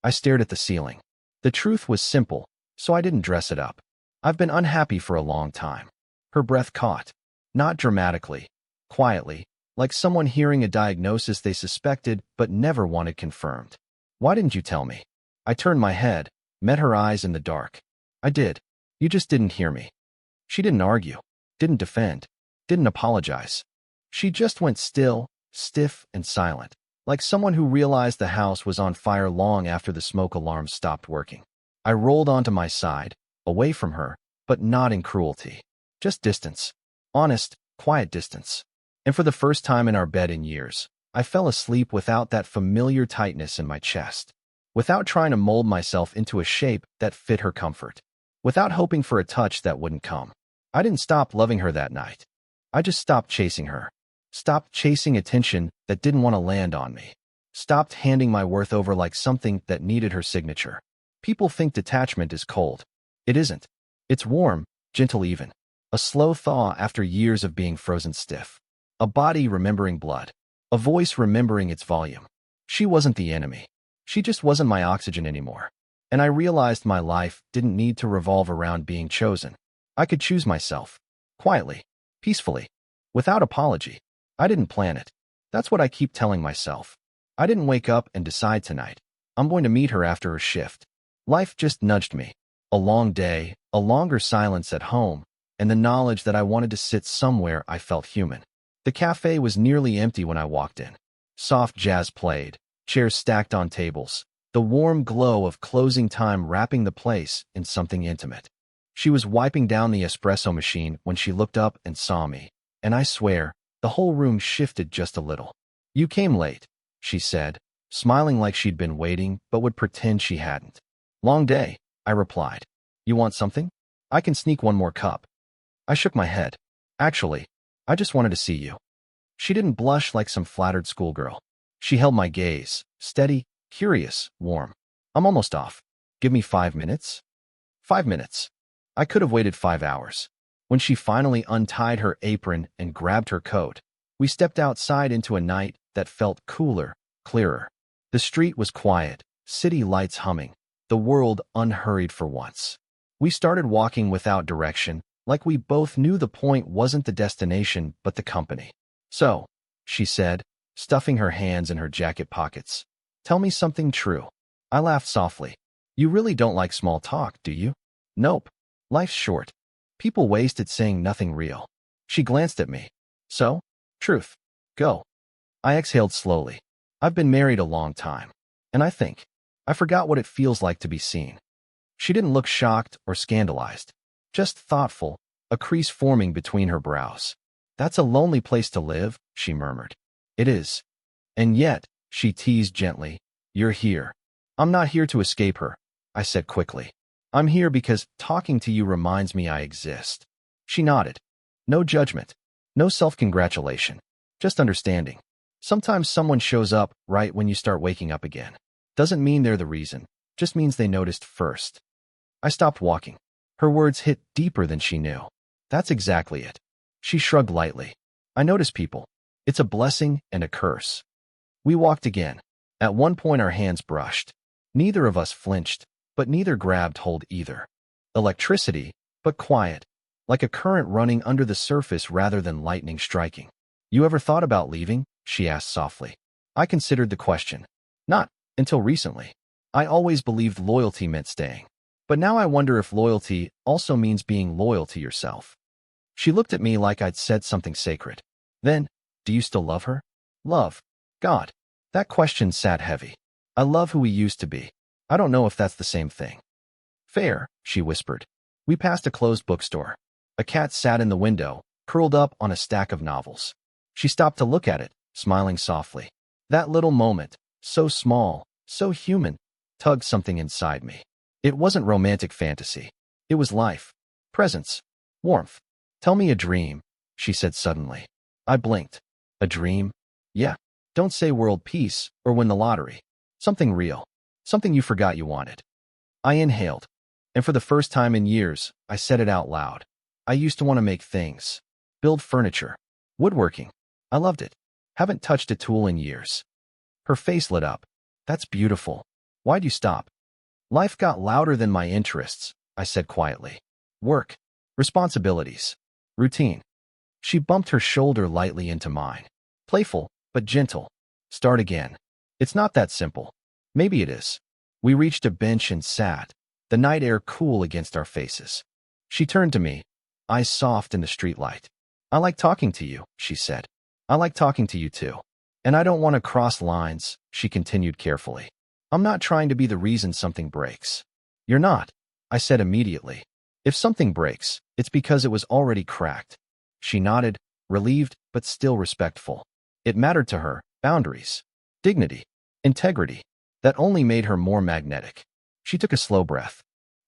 I stared at the ceiling. The truth was simple, so I didn't dress it up. I've been unhappy for a long time. Her breath caught. Not dramatically, quietly, like someone hearing a diagnosis they suspected but never wanted confirmed. Why didn't you tell me? I turned my head, met her eyes in the dark. I did. You just didn't hear me. She didn't argue, didn't defend, didn't apologize. She just went still, stiff and silent, like someone who realized the house was on fire long after the smoke alarm stopped working. I rolled onto my side, away from her, but not in cruelty. Just distance. Honest, quiet distance. And for the first time in our bed in years, I fell asleep without that familiar tightness in my chest, without trying to mold myself into a shape that fit her comfort, without hoping for a touch that wouldn't come. I didn't stop loving her that night. I just stopped chasing her, stopped chasing attention that didn't want to land on me, stopped handing my worth over like something that needed her signature. People think detachment is cold. It isn't. It's warm, gentle even. A slow thaw after years of being frozen stiff. A body remembering blood. A voice remembering its volume. She wasn't the enemy. She just wasn't my oxygen anymore. And I realized my life didn't need to revolve around being chosen. I could choose myself. Quietly. Peacefully. Without apology. I didn't plan it. That's what I keep telling myself. I didn't wake up and decide tonight. I'm going to meet her after her shift. Life just nudged me. A long day, a longer silence at home, and the knowledge that I wanted to sit somewhere I felt human. The cafe was nearly empty when I walked in. Soft jazz played, chairs stacked on tables, the warm glow of closing time wrapping the place in something intimate. She was wiping down the espresso machine when she looked up and saw me, and I swear, the whole room shifted just a little. "You came late," she said, smiling like she'd been waiting but would pretend she hadn't. "Long day," I replied. "You want something? I can sneak one more cup." I shook my head. "Actually, I just wanted to see you." She didn't blush like some flattered schoolgirl. She held my gaze, steady, curious, warm. "I'm almost off. Give me 5 minutes?" 5 minutes. I could have waited 5 hours. When she finally untied her apron and grabbed her coat, we stepped outside into a night that felt cooler, clearer. The street was quiet, city lights humming, the world unhurried for once. We started walking without direction, like we both knew the point wasn't the destination but the company. "So," she said, stuffing her hands in her jacket pockets, "tell me something true." I laughed softly. "You really don't like small talk, do you?" "Nope. Life's short. People waste it saying nothing real." She glanced at me. "So? Truth. Go." I exhaled slowly. I've been married a long time. And I forgot what it feels like to be seen. She didn't look shocked or scandalized. Just thoughtful, a crease forming between her brows. That's a lonely place to live, she murmured. It is. And yet, she teased gently, you're here. I'm not here to escape her, I said quickly. I'm here because talking to you reminds me I exist. She nodded. No judgment. No self-congratulation. Just understanding. Sometimes someone shows up right when you start waking up again. Doesn't mean they're the reason. Just means they noticed first. I stopped walking. Her words hit deeper than she knew. That's exactly it. She shrugged lightly. I notice people. It's a blessing and a curse. We walked again. At one point our hands brushed. Neither of us flinched, but neither grabbed hold either. Electricity, but quiet, like a current running under the surface rather than lightning striking. You ever thought about leaving? She asked softly. I considered the question. Not until recently. I always believed loyalty meant staying. But now I wonder if loyalty also means being loyal to yourself. She looked at me like I'd said something sacred. Then, do you still love her? Love. God. That question sat heavy. I love who we used to be. I don't know if that's the same thing. Fair, she whispered. We passed a closed bookstore. A cat sat in the window, curled up on a stack of novels. She stopped to look at it, smiling softly. That little moment, so small, so human, tugged something inside me. It wasn't romantic fantasy. It was life. Presence. Warmth. Tell me a dream, she said suddenly. I blinked. A dream? Yeah. Don't say world peace or win the lottery. Something real. Something you forgot you wanted. I inhaled. And for the first time in years, I said it out loud. I used to want to make things. Build furniture. Woodworking. I loved it. Haven't touched a tool in years. Her face lit up. That's beautiful. Why'd you stop? Life got louder than my interests, I said quietly. Work. Responsibilities. Routine. She bumped her shoulder lightly into mine. Playful, but gentle. Start again. It's not that simple. Maybe it is. We reached a bench and sat, the night air cool against our faces. She turned to me, eyes soft in the streetlight. I like talking to you, she said. I like talking to you too. And I don't want to cross lines, she continued carefully. I'm not trying to be the reason something breaks. You're not, I said immediately. If something breaks, it's because it was already cracked. She nodded, relieved, but still respectful. It mattered to her, boundaries, dignity, integrity. That only made her more magnetic. She took a slow breath.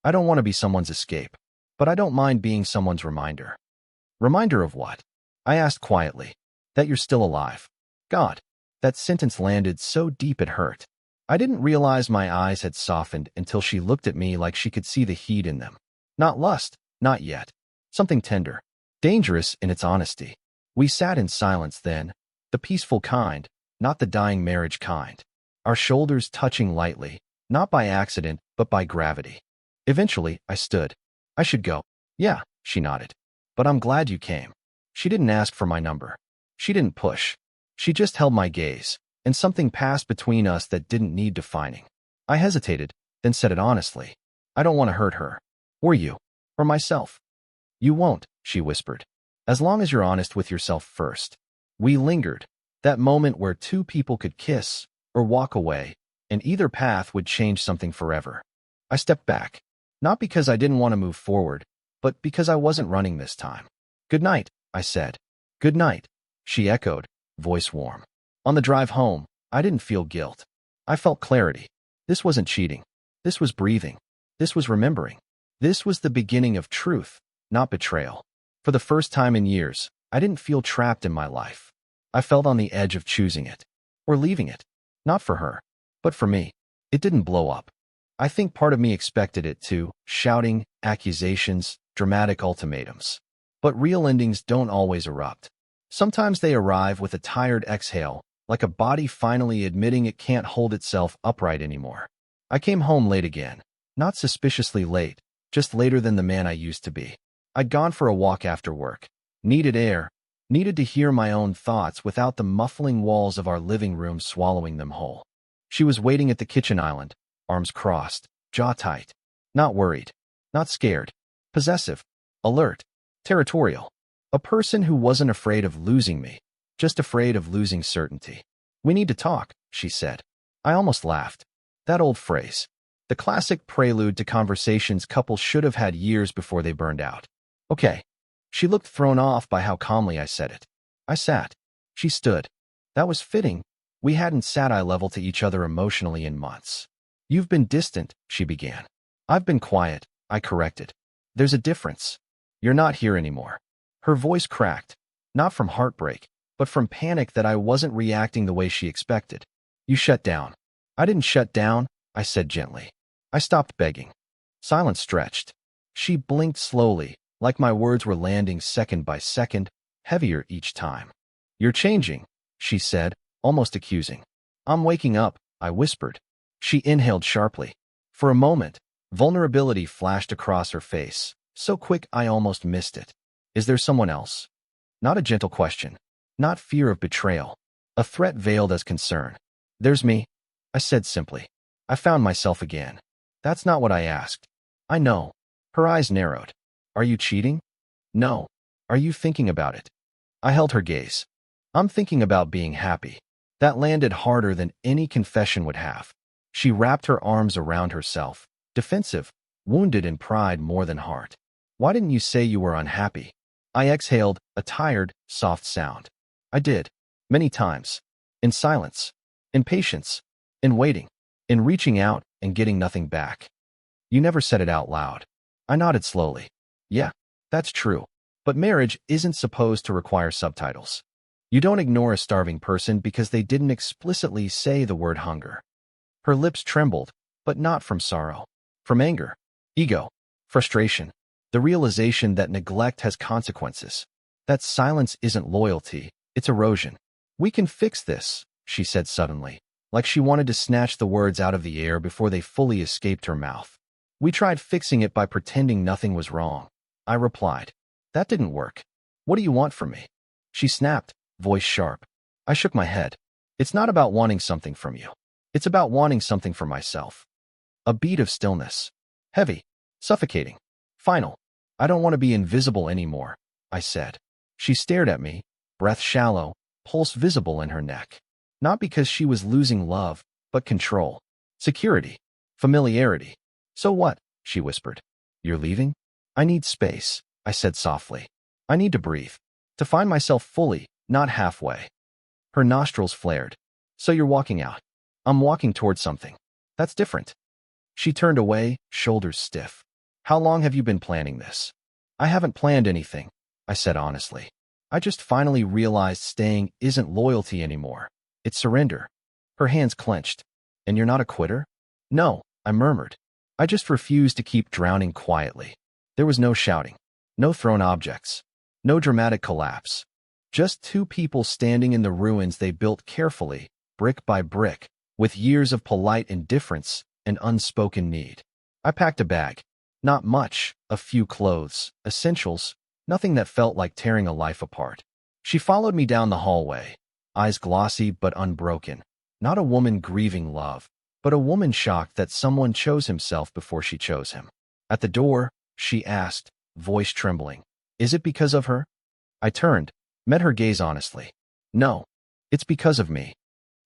I don't want to be someone's escape, but I don't mind being someone's reminder. Reminder of what? I asked quietly. That you're still alive. God, that sentence landed so deep it hurt. I didn't realize my eyes had softened until she looked at me like she could see the heat in them. Not lust, not yet. Something tender, dangerous in its honesty. We sat in silence then, the peaceful kind, not the dying marriage kind. Our shoulders touching lightly, not by accident, but by gravity. Eventually, I stood. I should go. Yeah, she nodded. But I'm glad you came. She didn't ask for my number. She didn't push. She just held my gaze, and something passed between us that didn't need defining. I hesitated, then said it honestly. I don't want to hurt her. Or you. Or myself. You won't, she whispered. As long as you're honest with yourself first. We lingered. That moment where two people could kiss, or walk away, and either path would change something forever. I stepped back. Not because I didn't want to move forward, but because I wasn't running this time. Good night, I said. Good night, she echoed, voice warm. On the drive home, I didn't feel guilt. I felt clarity. This wasn't cheating. This was breathing. This was remembering. This was the beginning of truth, not betrayal. For the first time in years, I didn't feel trapped in my life. I felt on the edge of choosing it. Or leaving it. Not for her, but for me. It didn't blow up. I think part of me expected it to, shouting, accusations, dramatic ultimatums. But real endings don't always erupt. Sometimes they arrive with a tired exhale, like a body finally admitting it can't hold itself upright anymore. I came home late again. Not suspiciously late, just later than the man I used to be. I'd gone for a walk after work. Needed air. Needed to hear my own thoughts without the muffling walls of our living room swallowing them whole. She was waiting at the kitchen island, arms crossed, jaw tight. Not worried. Not scared. Possessive. Alert. Territorial. A person who wasn't afraid of losing me, just afraid of losing certainty. We need to talk, she said. I almost laughed. That old phrase. The classic prelude to conversations couples should have had years before they burned out. Okay. She looked thrown off by how calmly I said it. I sat. She stood. That was fitting. We hadn't sat eye level to each other emotionally in months. You've been distant, she began. I've been quiet, I corrected. There's a difference. You're not here anymore. Her voice cracked, not from heartbreak, but from panic that I wasn't reacting the way she expected. You shut down. I didn't shut down, I said gently. I stopped begging. Silence stretched. She blinked slowly, like my words were landing second by second, heavier each time. You're changing, she said, almost accusing. I'm waking up, I whispered. She inhaled sharply. For a moment, vulnerability flashed across her face, so quick I almost missed it. Is there someone else? Not a gentle question. Not fear of betrayal. A threat veiled as concern. There's me, I said simply. I found myself again. That's not what I asked. I know. Her eyes narrowed. Are you cheating? No. Are you thinking about it? I held her gaze. I'm thinking about being happy. That landed harder than any confession would have. She wrapped her arms around herself, defensive, wounded in pride more than heart. Why didn't you say you were unhappy? I exhaled, a tired, soft sound. I did. Many times. In silence. In patience. In waiting. In reaching out and getting nothing back. You never said it out loud. I nodded slowly. Yeah, that's true. But marriage isn't supposed to require subtitles. You don't ignore a starving person because they didn't explicitly say the word hunger. Her lips trembled, but not from sorrow. From anger, ego, frustration, the realization that neglect has consequences. That silence isn't loyalty, it's erosion. We can fix this, she said suddenly, like she wanted to snatch the words out of the air before they fully escaped her mouth. We tried fixing it by pretending nothing was wrong. I replied. That didn't work. What do you want from me? She snapped, voice sharp. I shook my head. It's not about wanting something from you. It's about wanting something for myself. A beat of stillness. Heavy. Suffocating. Final. I don't want to be invisible anymore, I said. She stared at me, breath shallow, pulse visible in her neck. Not because she was losing love, but control. Security. Familiarity. So what? She whispered. You're leaving? I need space, I said softly. I need to breathe. To find myself fully, not halfway. Her nostrils flared. So you're walking out. I'm walking towards something. That's different. She turned away, shoulders stiff. How long have you been planning this? I haven't planned anything, I said honestly. I just finally realized staying isn't loyalty anymore. It's surrender. Her hands clenched. And you're not a quitter? No, I murmured. I just refused to keep drowning quietly. There was no shouting. No thrown objects. No dramatic collapse. Just two people standing in the ruins they built carefully, brick by brick, with years of polite indifference and unspoken need. I packed a bag. Not much, a few clothes, essentials, nothing that felt like tearing a life apart. She followed me down the hallway, eyes glossy but unbroken. Not a woman grieving love, but a woman shocked that someone chose himself before she chose him. At the door, she asked, voice trembling, "Is it because of her?" I turned, met her gaze honestly. No, it's because of me.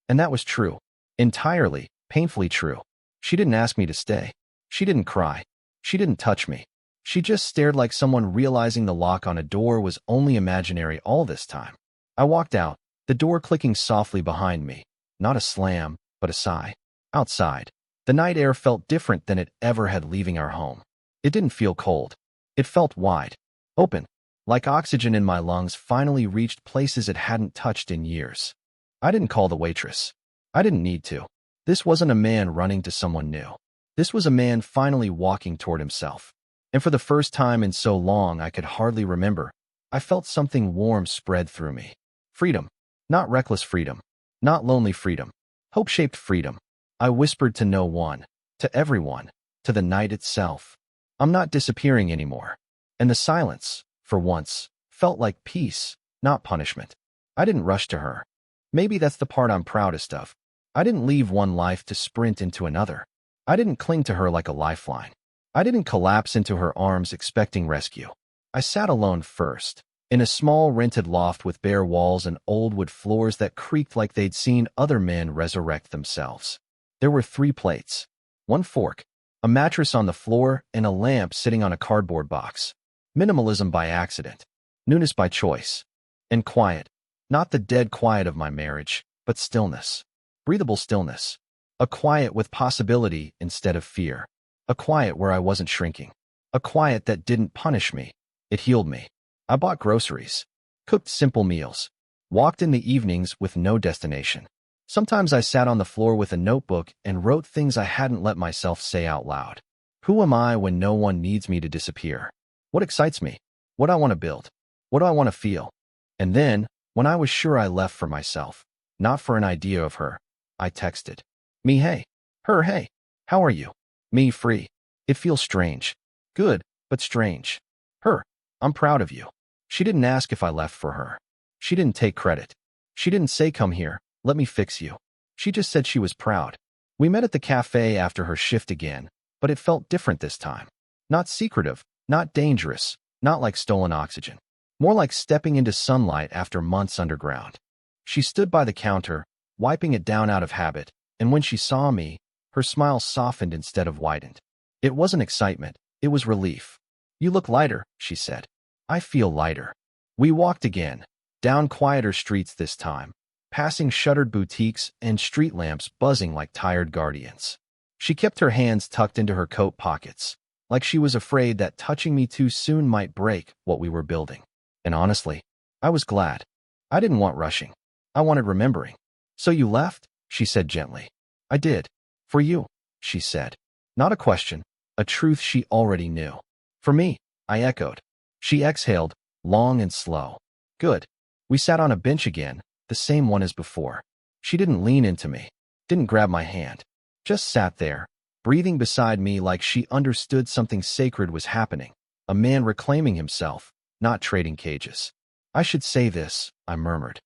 And that was true. Entirely, painfully true. She didn't ask me to stay. She didn't cry. She didn't touch me. She just stared like someone realizing the lock on a door was only imaginary all this time. I walked out, the door clicking softly behind me. Not a slam, but a sigh. Outside, the night air felt different than it ever had leaving our home. It didn't feel cold. It felt wide, open, like oxygen in my lungs finally reached places it hadn't touched in years. I didn't call the waitress. I didn't need to. This wasn't a man running to someone new. This was a man finally walking toward himself. And for the first time in so long I could hardly remember, I felt something warm spread through me. Freedom. Not reckless freedom. Not lonely freedom. Hope-shaped freedom. I whispered to no one, to everyone, to the night itself. I'm not disappearing anymore. And the silence, for once, felt like peace, not punishment. I didn't rush to her. Maybe that's the part I'm proudest of. I didn't leave one life to sprint into another. I didn't cling to her like a lifeline. I didn't collapse into her arms expecting rescue. I sat alone first, in a small rented loft with bare walls and old wood floors that creaked like they'd seen other men resurrect themselves. There were 3 plates. 1 fork, A mattress on the floor and a lamp sitting on a cardboard box. Minimalism by accident. Newness by choice. And quiet. Not the dead quiet of my marriage, but stillness. Breathable stillness. A quiet with possibility instead of fear. A quiet where I wasn't shrinking. A quiet that didn't punish me. It healed me. I bought groceries. Cooked simple meals. Walked in the evenings with no destination. Sometimes I sat on the floor with a notebook and wrote things I hadn't let myself say out loud. Who am I when no one needs me to disappear? What excites me? What I want to build? What do I want to feel? And then, when I was sure I left for myself, not for an idea of her, I texted. Me, hey. Her, hey. How are you? Me, free. It feels strange. Good, but strange. Her, I'm proud of you. She didn't ask if I left for her. She didn't take credit. She didn't say, come here, let me fix you. She just said she was proud. We met at the cafe after her shift again, but it felt different this time. Not secretive, not dangerous, not like stolen oxygen. More like stepping into sunlight after months underground. She stood by the counter, wiping it down out of habit, and when she saw me, her smile softened instead of widened. It wasn't excitement, it was relief. You look lighter, she said. I feel lighter. We walked again, down quieter streets this time, passing shuttered boutiques and street lamps buzzing like tired guardians. She kept her hands tucked into her coat pockets, like she was afraid that touching me too soon might break what we were building. And honestly, I was glad. I didn't want rushing. I wanted remembering. So you left? She said gently. I did. For you, she said. Not a question, a truth she already knew. For me, I echoed. She exhaled, long and slow. Good. We sat on a bench again, the same one as before. She didn't lean into me, didn't grab my hand. Just sat there, breathing beside me like she understood something sacred was happening. A man reclaiming himself, not trading cages. I should say this, I murmured.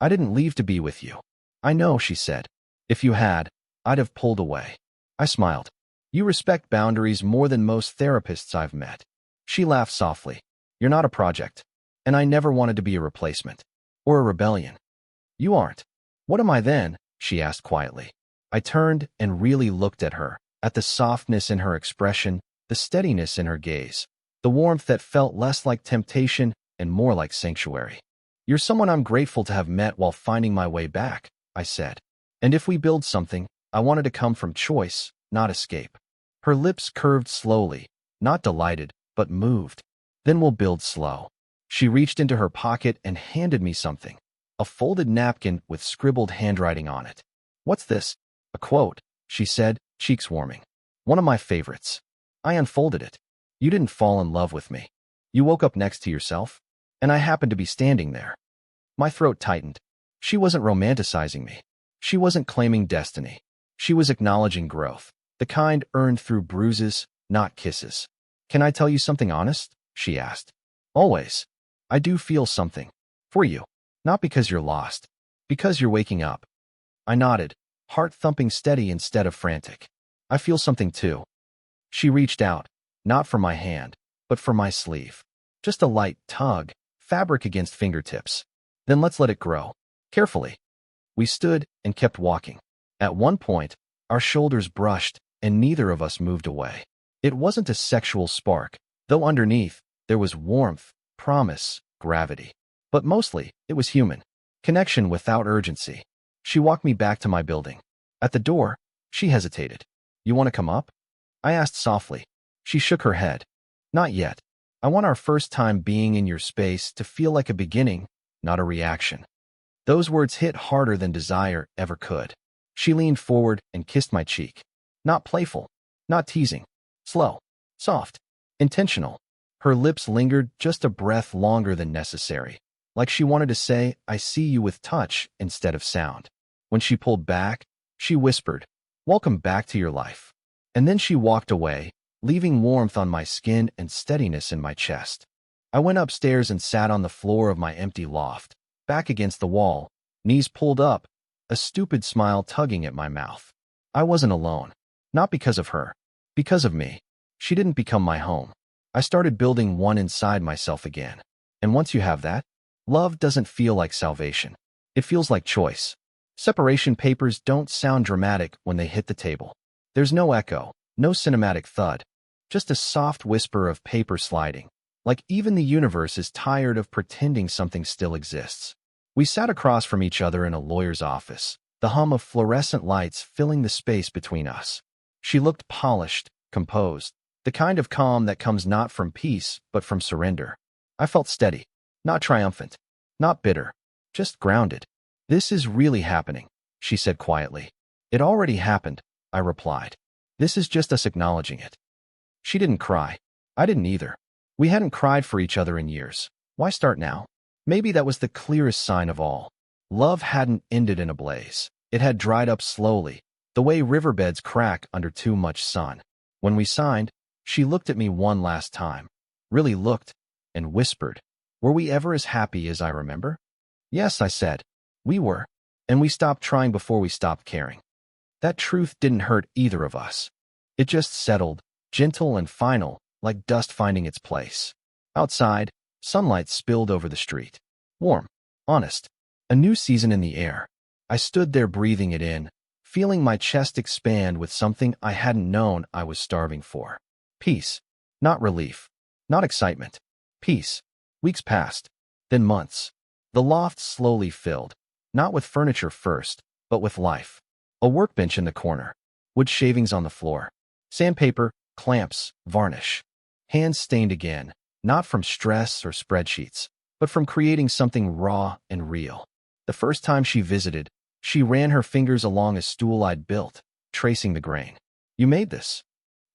I didn't leave to be with you. I know, she said. If you had, I'd have pulled away. I smiled. You respect boundaries more than most therapists I've met. She laughed softly. You're not a project. And I never wanted to be a replacement. Or a rebellion. You aren't. What am I then? She asked quietly. I turned and really looked at her, at the softness in her expression, the steadiness in her gaze, the warmth that felt less like temptation and more like sanctuary. You're someone I'm grateful to have met while finding my way back, I said. And if we build something, I want it to come from choice, not escape. Her lips curved slowly, not delighted, but moved. Then we'll build slow. She reached into her pocket and handed me something. A folded napkin with scribbled handwriting on it. What's this? A quote, she said, cheeks warming. One of my favorites. I unfolded it. You didn't fall in love with me. You woke up next to yourself, and I happened to be standing there. My throat tightened. She wasn't romanticizing me. She wasn't claiming destiny. She was acknowledging growth, the kind earned through bruises, not kisses. Can I tell you something honest? She asked. Always. I do feel something. For you. Not because you're lost. Because you're waking up. I nodded, heart thumping steady instead of frantic. I feel something too. She reached out, not for my hand, but for my sleeve. Just a light tug, fabric against fingertips. Then let's let it grow. Carefully. We stood and kept walking. At one point, our shoulders brushed and neither of us moved away. It wasn't a sexual spark, though underneath, there was warmth, promise, gravity. But mostly, it was human. Connection without urgency. She walked me back to my building. At the door, she hesitated. You want to come up? I asked softly. She shook her head. Not yet. I want our first time being in your space to feel like a beginning, not a reaction. Those words hit harder than desire ever could. She leaned forward and kissed my cheek. Not playful, not teasing. Slow, soft, intentional. Her lips lingered just a breath longer than necessary, like she wanted to say, I see you with touch instead of sound. When she pulled back, she whispered, welcome back to your life. And then she walked away, leaving warmth on my skin and steadiness in my chest. I went upstairs and sat on the floor of my empty loft, back against the wall, knees pulled up, a stupid smile tugging at my mouth. I wasn't alone. Not because of her. Because of me. She didn't become my home. I started building one inside myself again. And once you have that, love doesn't feel like salvation. It feels like choice. Separation papers don't sound dramatic when they hit the table. There's no echo, No cinematic thud, just a soft whisper of paper sliding, like even the universe is tired of pretending something still exists. We sat across from each other in a lawyer's office, the hum of fluorescent lights filling the space between us. She looked polished, composed, the kind of calm that comes not from peace, but from surrender. I felt steady, not triumphant, not bitter, just grounded. "This is really happening," she said quietly. "It already happened," I replied. "This is just us acknowledging it." She didn't cry. I didn't either. We hadn't cried for each other in years. Why start now? Maybe that was the clearest sign of all. Love hadn't ended in a blaze. It had dried up slowly, the way riverbeds crack under too much sun. When we signed, she looked at me one last time, really looked, and whispered, "Were we ever as happy as I remember?" "Yes," I said. "We were. And we stopped trying before we stopped caring." That truth didn't hurt either of us. It just settled, gentle and final, like dust finding its place. Outside, sunlight spilled over the street. Warm, honest, a new season in the air. I stood there breathing it in, feeling my chest expand with something I hadn't known I was starving for. Peace. Not relief. Not excitement. Peace. Weeks passed. Then months. The loft slowly filled, not with furniture first, but with life. A workbench in the corner. Wood shavings on the floor. Sandpaper, clamps, varnish. Hands stained again, not from stress or spreadsheets, but from creating something raw and real. The first time she visited, she ran her fingers along a stool I'd built, tracing the grain. "You made this?"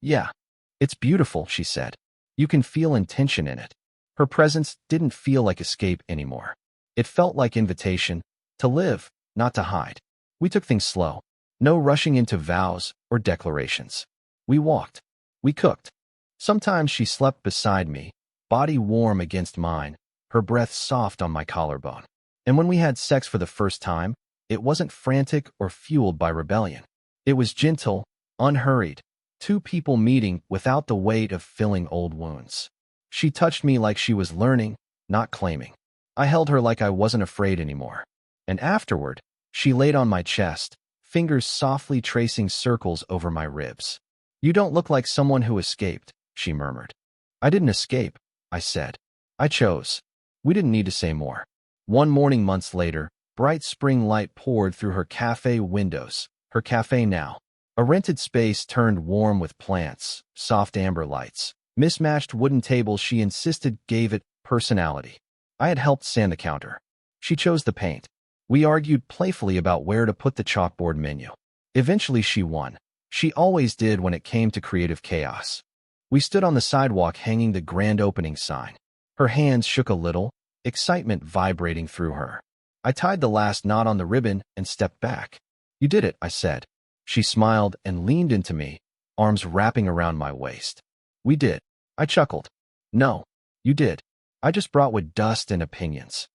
"Yeah. It's beautiful," she said. "You can feel intention in it." Her presence didn't feel like escape anymore. It felt like invitation, to live, not to hide. We took things slow. No rushing into vows or declarations. We walked. We cooked. Sometimes she slept beside me, body warm against mine, her breath soft on my collarbone. And when we had sex for the first time, it wasn't frantic or fueled by rebellion. It was gentle, unhurried, two people meeting without the weight of filling old wounds. She touched me like she was learning, not claiming. I held her like I wasn't afraid anymore. And afterward, she laid on my chest, fingers softly tracing circles over my ribs. "You don't look like someone who escaped," she murmured. "I didn't escape," I said. "I chose." We didn't need to say more. One morning months later, bright spring light poured through her cafe windows, her cafe now. A rented space turned warm with plants, soft amber lights, mismatched wooden tables she insisted gave it personality. I had helped sand the counter. She chose the paint. We argued playfully about where to put the chalkboard menu. Eventually she won. She always did when it came to creative chaos. We stood on the sidewalk hanging the grand opening sign. Her hands shook a little, excitement vibrating through her. I tied the last knot on the ribbon and stepped back. "You did it," I said. She smiled and leaned into me, arms wrapping around my waist. "We did." I chuckled. "No, you did. I just brought with dust and opinions."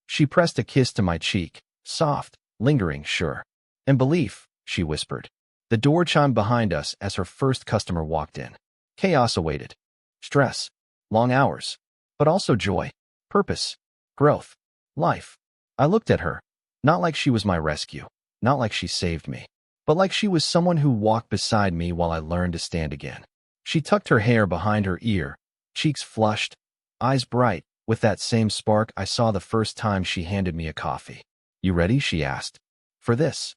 She pressed a kiss to my cheek, soft, lingering, sure. "And belief," she whispered. The door chimed behind us as her first customer walked in. Chaos awaited. Stress, long hours, but also joy, purpose, growth, life. I looked at her, not like she was my rescue, not like she saved me, but like she was someone who walked beside me while I learned to stand again. She tucked her hair behind her ear, cheeks flushed, eyes bright, with that same spark I saw the first time she handed me a coffee. "You ready?" she asked. "For this?"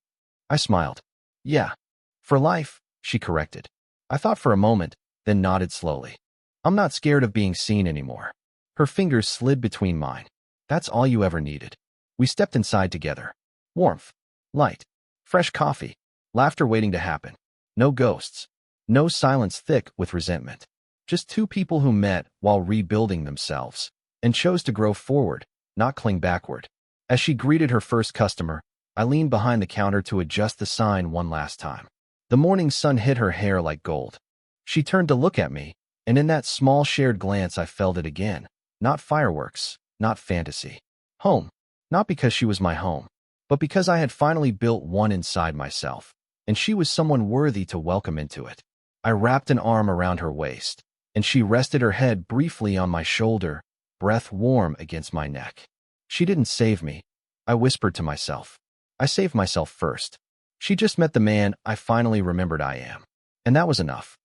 I smiled. "Yeah." "For life," she corrected. I thought for a moment, then nodded slowly. "I'm not scared of being seen anymore." Her fingers slid between mine. "That's all you ever needed." We stepped inside together. Warmth, light, fresh coffee, laughter waiting to happen. No ghosts. No silence thick with resentment. Just two people who met while rebuilding themselves and chose to grow forward, not cling backward. As she greeted her first customer, I leaned behind the counter to adjust the sign one last time. The morning sun hit her hair like gold. She turned to look at me, and in that small shared glance I felt it again. Not fireworks, not fantasy. Home. Not because she was my home, but because I had finally built one inside myself, and she was someone worthy to welcome into it. I wrapped an arm around her waist, and she rested her head briefly on my shoulder, breath warm against my neck. She didn't save me. I whispered to myself. I saved myself first. She just met the man I finally remembered I am. And that was enough.